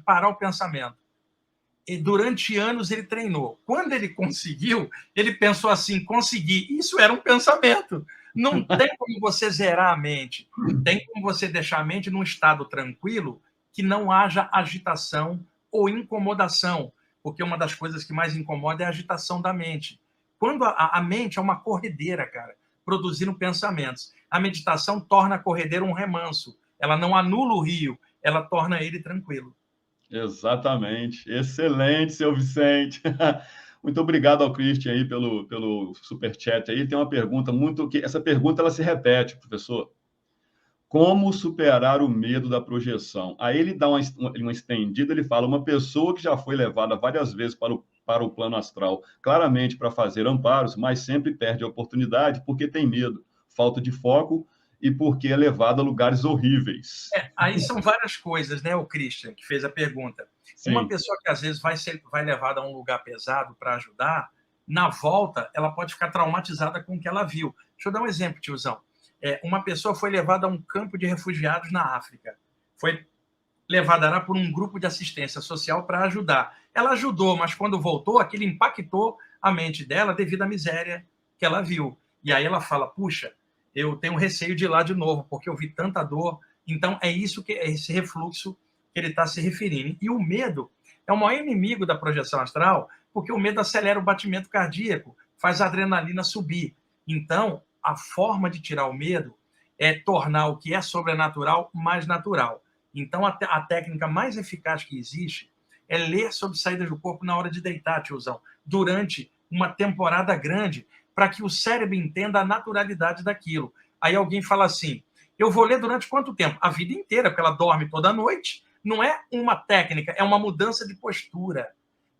parar o pensamento. E durante anos ele treinou. Quando ele conseguiu, ele pensou assim: consegui. Isso era um pensamento. Não tem como você zerar a mente. Tem como você deixar a mente num estado tranquilo, que não haja agitação ou incomodação. Porque uma das coisas que mais incomoda é a agitação da mente. Quando a mente é uma corredeira, cara, produzindo pensamentos. A meditação torna a corredeira um remanso. Ela não anula o rio, ela torna ele tranquilo. Exatamente. Excelente, seu Vicente. Muito obrigado ao Christian aí pelo superchat aí. Tem uma pergunta muito que essa pergunta ela se repete, professor. Como superar o medo da projeção? Aí ele dá uma estendida, ele fala, uma pessoa que já foi levada várias vezes para o plano astral, claramente para fazer amparos, mas sempre perde a oportunidade porque tem medo, falta de foco e porque é levada a lugares horríveis. Aí são várias coisas, né, o Christian, que fez a pergunta. Uma Sim. pessoa que às vezes vai levada a um lugar pesado para ajudar, na volta, ela pode ficar traumatizada com o que ela viu. Deixa eu dar um exemplo, tiozão. Uma pessoa foi levada a um campo de refugiados na África. Foi levada lá por um grupo de assistência social para ajudar. Ela ajudou, mas quando voltou, aquilo impactou a mente dela devido à miséria que ela viu. E aí ela fala, puxa, eu tenho receio de ir lá de novo, porque eu vi tanta dor. Então, é isso que é esse refluxo que ele está se referindo. E o medo é o maior inimigo da projeção astral, porque o medo acelera o batimento cardíaco, faz a adrenalina subir. Então, a forma de tirar o medo é tornar o que é sobrenatural mais natural. Então, a técnica mais eficaz que existe é ler sobre saídas do corpo na hora de deitar, tiozão, durante uma temporada grande, para que o cérebro entenda a naturalidade daquilo. Aí alguém fala assim, eu vou ler durante quanto tempo? A vida inteira, porque ela dorme toda noite. Não é uma técnica, é uma mudança de postura.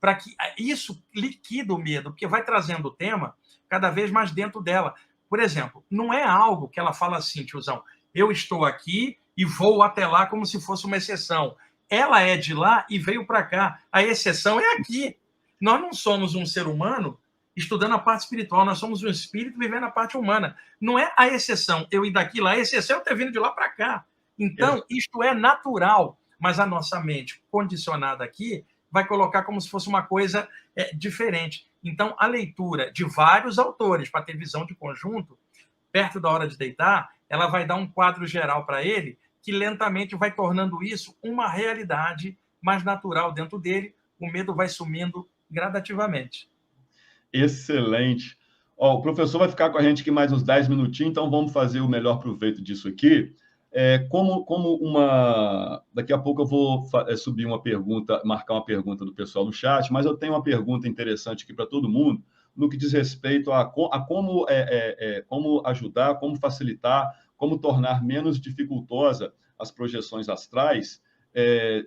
Para que isso liquida o medo, porque vai trazendo o tema cada vez mais dentro dela. Por exemplo, não é algo que ela fala assim, tiozão, eu estou aqui e vou até lá como se fosse uma exceção. Ela é de lá e veio para cá. A exceção é aqui. Nós não somos um ser humano estudando a parte espiritual, nós somos um espírito vivendo a parte humana. Não é a exceção eu ir daqui lá, a exceção é eu ter vindo de lá para cá. Então, isto é natural, mas a nossa mente condicionada aqui vai colocar como se fosse uma coisa diferente. Então, a leitura de vários autores para ter visão de conjunto, perto da hora de deitar, ela vai dar um quadro geral para ele, que lentamente vai tornando isso uma realidade mais natural dentro dele, o medo vai sumindo gradativamente. Excelente. Ó, o professor vai ficar com a gente aqui mais uns 10 minutinhos, então vamos fazer o melhor proveito disso aqui. Daqui a pouco eu vou subir uma pergunta, marcar uma pergunta do pessoal no chat, mas eu tenho uma pergunta interessante aqui para todo mundo, no que diz respeito a como ajudar, como facilitar, como tornar menos dificultosa as projeções astrais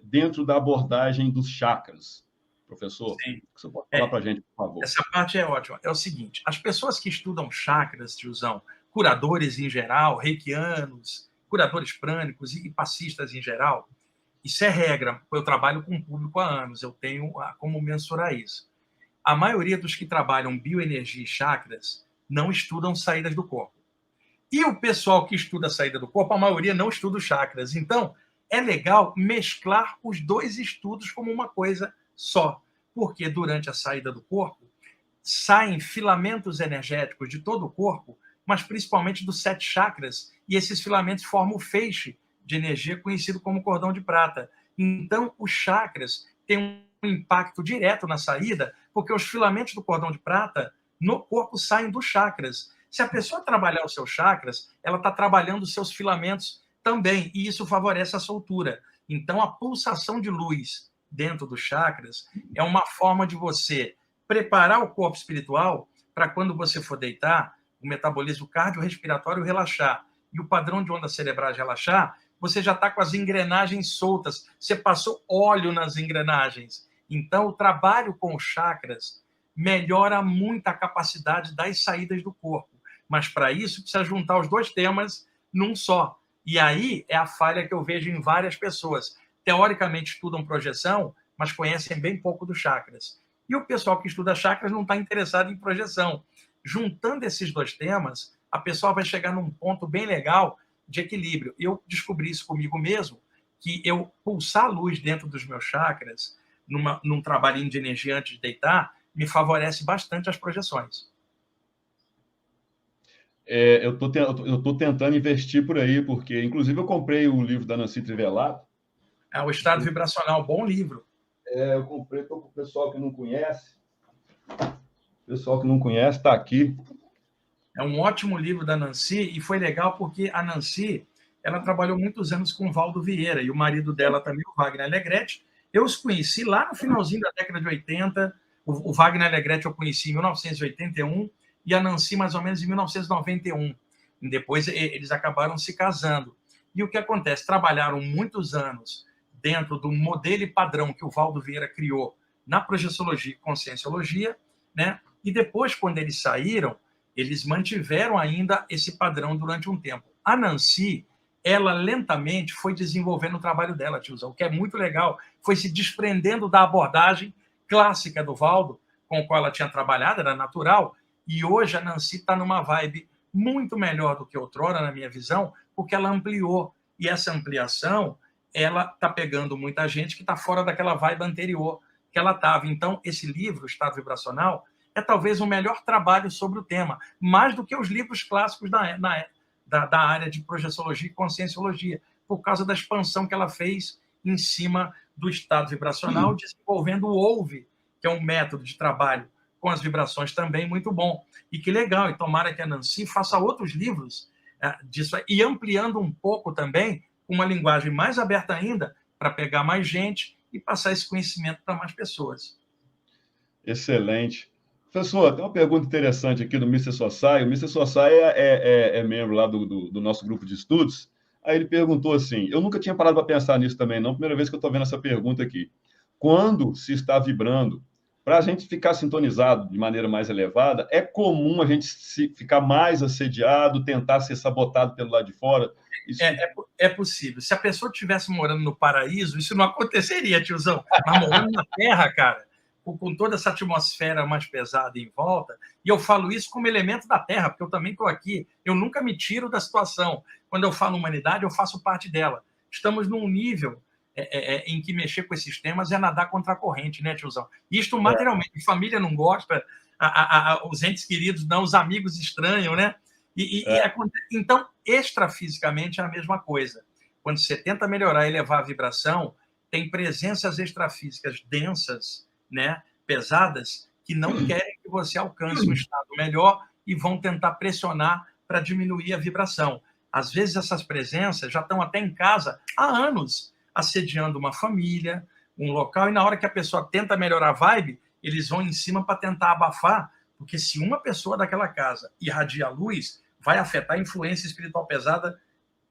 dentro da abordagem dos chakras. Professor, Sim. você pode falar para a gente, por favor? Essa parte é ótima. É o seguinte, as pessoas que estudam chakras, tiozão, curadores em geral, reikianos, curadores prânicos e passistas em geral, isso é regra. Eu trabalho com o público há anos, eu tenho como mensurar isso. A maioria dos que trabalham bioenergia e chakras não estudam saídas do corpo. E o pessoal que estuda a saída do corpo, a maioria não estuda os chakras. Então, é legal mesclar os dois estudos como uma coisa só. Porque durante a saída do corpo, saem filamentos energéticos de todo o corpo, mas principalmente dos 7 chakras, e esses filamentos formam o feixe de energia conhecido como cordão de prata. Então, os chakras têm um impacto direto na saída, porque os filamentos do cordão de prata no corpo saem dos chakras. Se a pessoa trabalhar os seus chakras, ela está trabalhando os seus filamentos também, e isso favorece a soltura. Então, a pulsação de luz dentro dos chakras é uma forma de você preparar o corpo espiritual para quando você for deitar, o metabolismo cardiorrespiratório relaxar e o padrão de ondas cerebrais relaxar, você já está com as engrenagens soltas, você passou óleo nas engrenagens. Então, o trabalho com os chakras melhora muito a capacidade das saídas do corpo. Mas, para isso, precisa juntar os dois temas num só. E aí é a falha que eu vejo em várias pessoas. Teoricamente estudam projeção, mas conhecem bem pouco dos chakras. E o pessoal que estuda chakras não está interessado em projeção. Juntando esses dois temas, a pessoa vai chegar num ponto bem legal de equilíbrio. Eu descobri isso comigo mesmo, que eu pulsar a luz dentro dos meus chakras, num trabalhinho de energia antes de deitar, me favorece bastante as projeções. Eu estou tentando investir por aí, porque, inclusive, eu comprei o livro da Nancy Trivelato. É o Estado Vibracional, bom livro. Eu comprei, estou com o pessoal que não conhece. O pessoal que não conhece está aqui. É um ótimo livro da Nancy, e foi legal porque a Nancy ela trabalhou muitos anos com o Valdo Vieira, e o marido dela também, o Wagner Alegretti. Eu os conheci lá no finalzinho da década de 80. O Wagner Alegretti eu conheci em 1981 e a Nancy mais ou menos em 1991. E depois eles acabaram se casando. E o que acontece? Trabalharam muitos anos dentro do modelo e padrão que o Valdo Vieira criou na projeciologia e conscienciologia, né? E depois, quando eles saíram, eles mantiveram ainda esse padrão durante um tempo. A Nancy, ela lentamente foi desenvolvendo o trabalho dela, tiozão, o que é muito legal, foi se desprendendo da abordagem clássica do Valdo, com a qual ela tinha trabalhado, era natural, e hoje a Nancy está numa vibe muito melhor do que outrora, na minha visão, porque ela ampliou, e essa ampliação, ela está pegando muita gente que está fora daquela vibe anterior que ela estava. Então, esse livro, Estado Vibracional, é talvez o melhor trabalho sobre o tema, mais do que os livros clássicos da área de projeciologia e conscienciologia, por causa da expansão que ela fez em cima do estado vibracional, desenvolvendo o OUVE, que é um método de trabalho com as vibrações também muito bom. E que legal, e tomara que a Nancy faça outros livros disso, e ampliando um pouco também, com uma linguagem mais aberta ainda, para pegar mais gente e passar esse conhecimento para mais pessoas. Excelente. Professor, tem uma pergunta interessante aqui do Mr. Sossai. O Mr. Sossai é membro lá do nosso grupo de estudos. Aí ele perguntou assim: eu nunca tinha parado para pensar nisso também, não. Primeira vez que eu estou vendo essa pergunta aqui. Quando se está vibrando, para a gente ficar sintonizado de maneira mais elevada, é comum a gente ficar mais assediado, tentar ser sabotado pelo lado de fora? Isso... É possível. Se a pessoa estivesse morando no paraíso, isso não aconteceria, tiozão. Mas morando na Terra, cara, com toda essa atmosfera mais pesada em volta, e eu falo isso como elemento da Terra, porque eu também estou aqui, eu nunca me tiro da situação. Quando eu falo humanidade, eu faço parte dela. Estamos num nível em que mexer com esses temas é nadar contra a corrente, né, tiozão? Isto materialmente, família não gosta, os entes queridos não, os amigos estranham, né? Então, extrafisicamente é a mesma coisa. Quando você tenta melhorar e elevar a vibração, tem presenças extrafísicas densas, né, pesadas, que não querem que você alcance um estado melhor e vão tentar pressionar para diminuir a vibração. Às vezes, essas presenças já estão até em casa há anos, assediando uma família, um local, e na hora que a pessoa tenta melhorar a vibe, eles vão em cima para tentar abafar, porque se uma pessoa daquela casa irradia a luz, vai afetar a influência espiritual pesada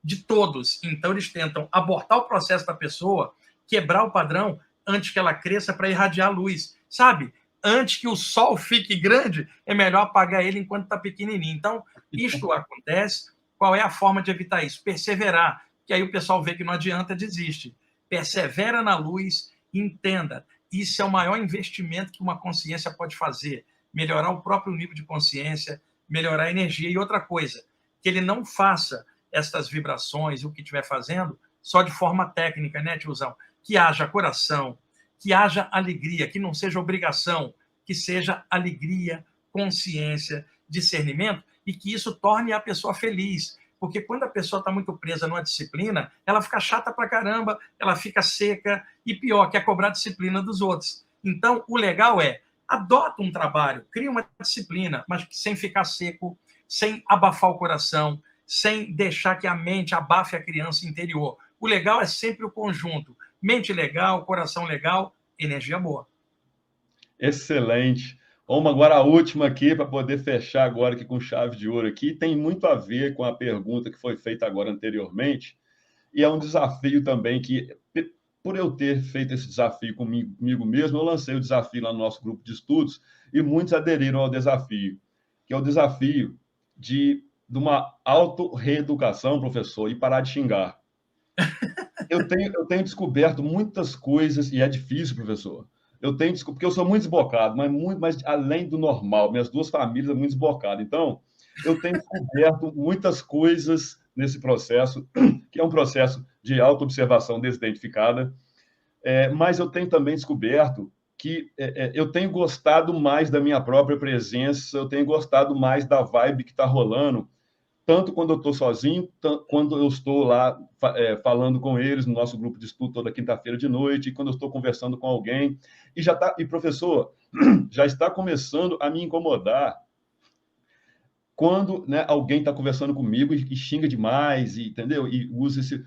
de todos. Então, eles tentam abortar o processo da pessoa, quebrar o padrão antes que ela cresça para irradiar a luz. Sabe? Antes que o sol fique grande, é melhor apagar ele enquanto está pequenininho. Então, isto acontece. Qual é a forma de evitar isso? Perseverar. Que aí o pessoal vê que não adianta, desiste. Persevera na luz, entenda. Isso é o maior investimento que uma consciência pode fazer. Melhorar o próprio nível de consciência, melhorar a energia. E outra coisa, que ele não faça estas vibrações, o que estiver fazendo, só de forma técnica, né, tiozão? Que haja coração, que haja alegria, que não seja obrigação, que seja alegria, consciência, discernimento, e que isso torne a pessoa feliz. Porque quando a pessoa está muito presa numa disciplina, ela fica chata pra caramba, ela fica seca, e pior, quer cobrar disciplina dos outros. Então, o legal é, adota um trabalho, cria uma disciplina, mas sem ficar seco, sem abafar o coração, sem deixar que a mente abafe a criança interior. O legal é sempre o conjunto. Mente legal, coração legal, energia boa. Excelente. Vamos agora a última aqui para poder fechar agora aqui com chave de ouro aqui. Tem muito a ver com a pergunta que foi feita agora anteriormente e é um desafio também que, por eu ter feito esse desafio comigo mesmo, eu lancei o desafio lá no nosso grupo de estudos e muitos aderiram ao desafio, que é o desafio de uma auto-reeducação, professor, e parar de xingar. Eu tenho descoberto muitas coisas, e é difícil, professor. Porque eu sou muito desbocado, mas além do normal. Minhas duas famílias são muito desbocadas. Então, eu tenho descoberto muitas coisas nesse processo, que é um processo de autoobservação desidentificada, mas eu tenho também descoberto que eu tenho gostado mais da minha própria presença, eu tenho gostado mais da vibe que está rolando, tanto quando eu estou sozinho, quando eu estou lá falando com eles no nosso grupo de estudo toda quinta-feira de noite, e quando eu estou conversando com alguém. E professor, já está começando a me incomodar quando, né, alguém está conversando comigo e xinga demais, entendeu? E usa esse...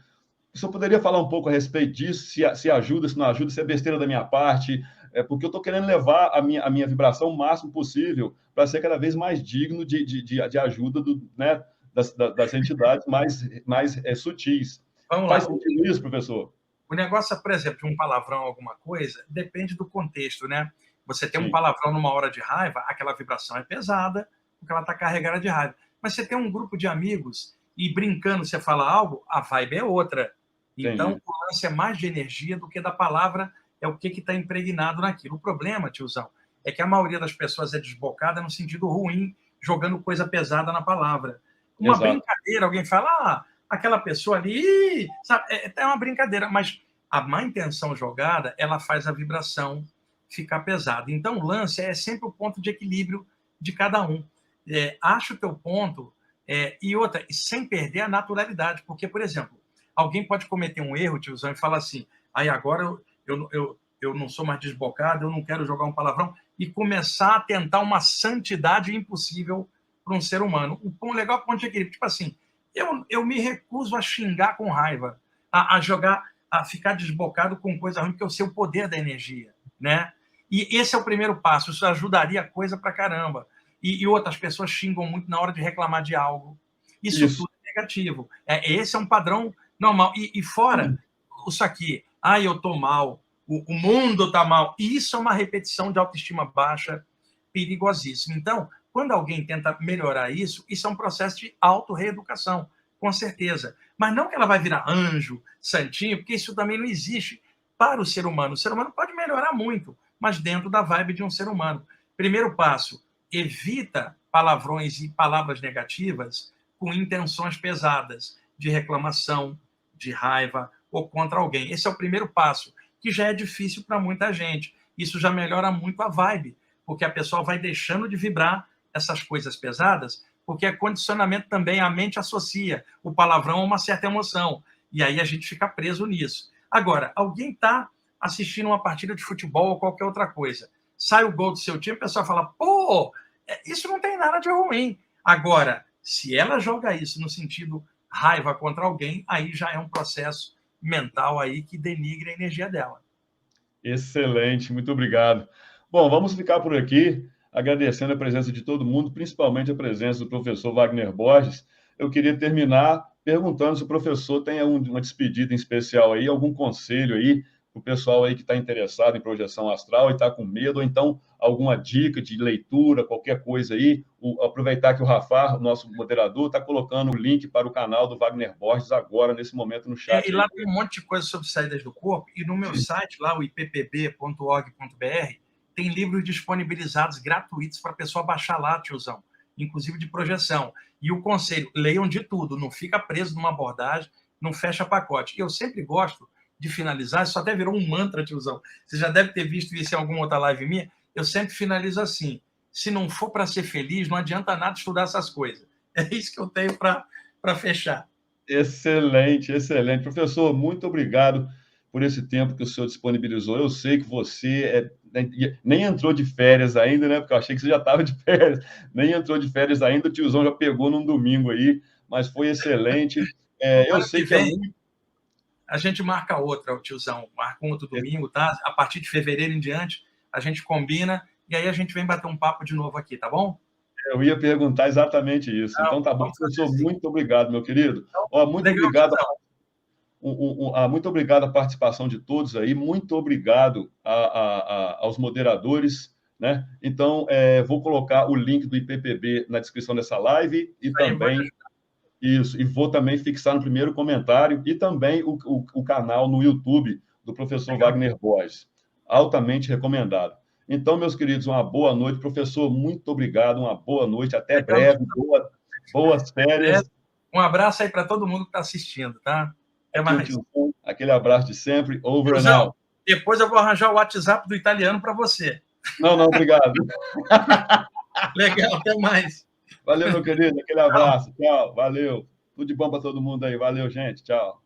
O senhor poderia falar um pouco a respeito disso, se ajuda, se não ajuda, se é besteira da minha parte, porque eu estou querendo levar a minha vibração o máximo possível para ser cada vez mais digno de ajuda né, das entidades mais sutis. Vamos Faz lá. sentido isso, professor? O negócio, por exemplo, de um palavrão, alguma coisa, depende do contexto, né? Você tem um Sim, palavrão numa hora de raiva, aquela vibração é pesada, porque ela está carregada de raiva. Mas você tem um grupo de amigos e brincando você fala algo, a vibe é outra. Então, entendi. o lance é mais de energia do que da palavra, é o que está impregnado naquilo. O problema, tiozão, é que a maioria das pessoas é desbocada no sentido ruim, jogando coisa pesada na palavra. Uma Exato. brincadeira, alguém fala, aquela pessoa ali, sabe? É uma brincadeira, mas a má intenção jogada, ela faz a vibração ficar pesada. Então, o lance é sempre o ponto de equilíbrio de cada um. Acha o teu ponto, e outra, sem perder a naturalidade, porque, por exemplo, alguém pode cometer um erro, tiozão, e falar assim, aí agora eu não sou mais desbocado, eu não quero jogar um palavrão, e começar a tentar uma santidade impossível para um ser humano. O legal é o ponto de equilíbrio. Tipo assim, eu me recuso a xingar com raiva, a jogar, a ficar desbocado com coisa ruim, porque eu sei o poder da energia, né? E esse é o primeiro passo, isso ajudaria a coisa pra caramba. E outras pessoas xingam muito na hora de reclamar de algo. Isso tudo é negativo. Esse é um padrão normal. E fora isso aqui, eu tô mal, o mundo tá mal. Isso é uma repetição de autoestima baixa perigosíssima. Então, quando alguém tenta melhorar isso, isso é um processo de auto-reeducação, com certeza. Mas não que ela vai virar anjo, santinho, porque isso também não existe para o ser humano. O ser humano pode melhorar muito, mas dentro da vibe de um ser humano. Primeiro passo, evita palavrões e palavras negativas com intenções pesadas, de reclamação, de raiva ou contra alguém. Esse é o primeiro passo, que já é difícil para muita gente. Isso já melhora muito a vibe, porque a pessoa vai deixando de vibrar essas coisas pesadas, porque é condicionamento também, a mente associa o palavrão a uma certa emoção, e aí a gente fica preso nisso. Agora, alguém está assistindo uma partida de futebol ou qualquer outra coisa, sai o gol do seu time, o pessoal fala, pô, isso não tem nada de ruim. Agora, se ela joga isso no sentido raiva contra alguém, aí já é um processo mental aí que denigre a energia dela. Excelente, muito obrigado. Bom, vamos ficar por aqui, agradecendo a presença de todo mundo, principalmente a presença do professor Wagner Borges. Eu queria terminar perguntando se o professor tem uma despedida em especial aí, algum conselho aí para o pessoal aí que está interessado em projeção astral e está com medo, ou então alguma dica de leitura, qualquer coisa aí. Aproveitar que o Rafar, nosso moderador, está colocando o link para o canal do Wagner Borges agora, nesse momento, no chat. E lá tem um monte de coisa sobre saídas do corpo, e no meu site, lá, o ippb.org.br, tem livros disponibilizados gratuitos para a pessoa baixar lá, tiozão, inclusive de projeção. E o conselho, leiam de tudo, não fica preso numa abordagem, não fecha pacote. E eu sempre gosto de finalizar, isso até virou um mantra, tiozão. Você já deve ter visto isso em alguma outra live minha. Eu sempre finalizo assim: se não for para ser feliz, não adianta nada estudar essas coisas. É isso que eu tenho para fechar. Excelente, excelente. Professor, muito obrigado por esse tempo que o senhor disponibilizou. Eu sei que você nem entrou de férias ainda, né? Porque eu achei que você já estava de férias. Nem entrou de férias ainda, o tiozão já pegou num domingo aí, mas foi excelente. Eu sei que a gente marca outra, o tiozão. Marca um outro domingo, tá? A partir de fevereiro em diante, a gente combina e aí a gente vem bater um papo de novo aqui, tá bom? Eu ia perguntar exatamente isso. Não, então tá bom, professor. Assim. Muito obrigado, meu querido. Então, Muito legal, obrigado. Muito obrigado à participação de todos aí, muito obrigado aos moderadores, né? Então, vou colocar o link do IPPB na descrição dessa live e também e vou também fixar no primeiro comentário e também o canal no YouTube do professor Wagner Borges, altamente recomendado. Então, meus queridos, uma boa noite, professor, muito obrigado, uma boa noite, até breve, boas férias. Um abraço aí para todo mundo que está assistindo, tá? Até mais. Aquele abraço de sempre. Over and out. Depois eu vou arranjar o WhatsApp do italiano para você. Não, obrigado. Legal, até mais. Valeu, meu querido. Aquele abraço. Tchau. Valeu. Tudo de bom para todo mundo aí. Valeu, gente. Tchau.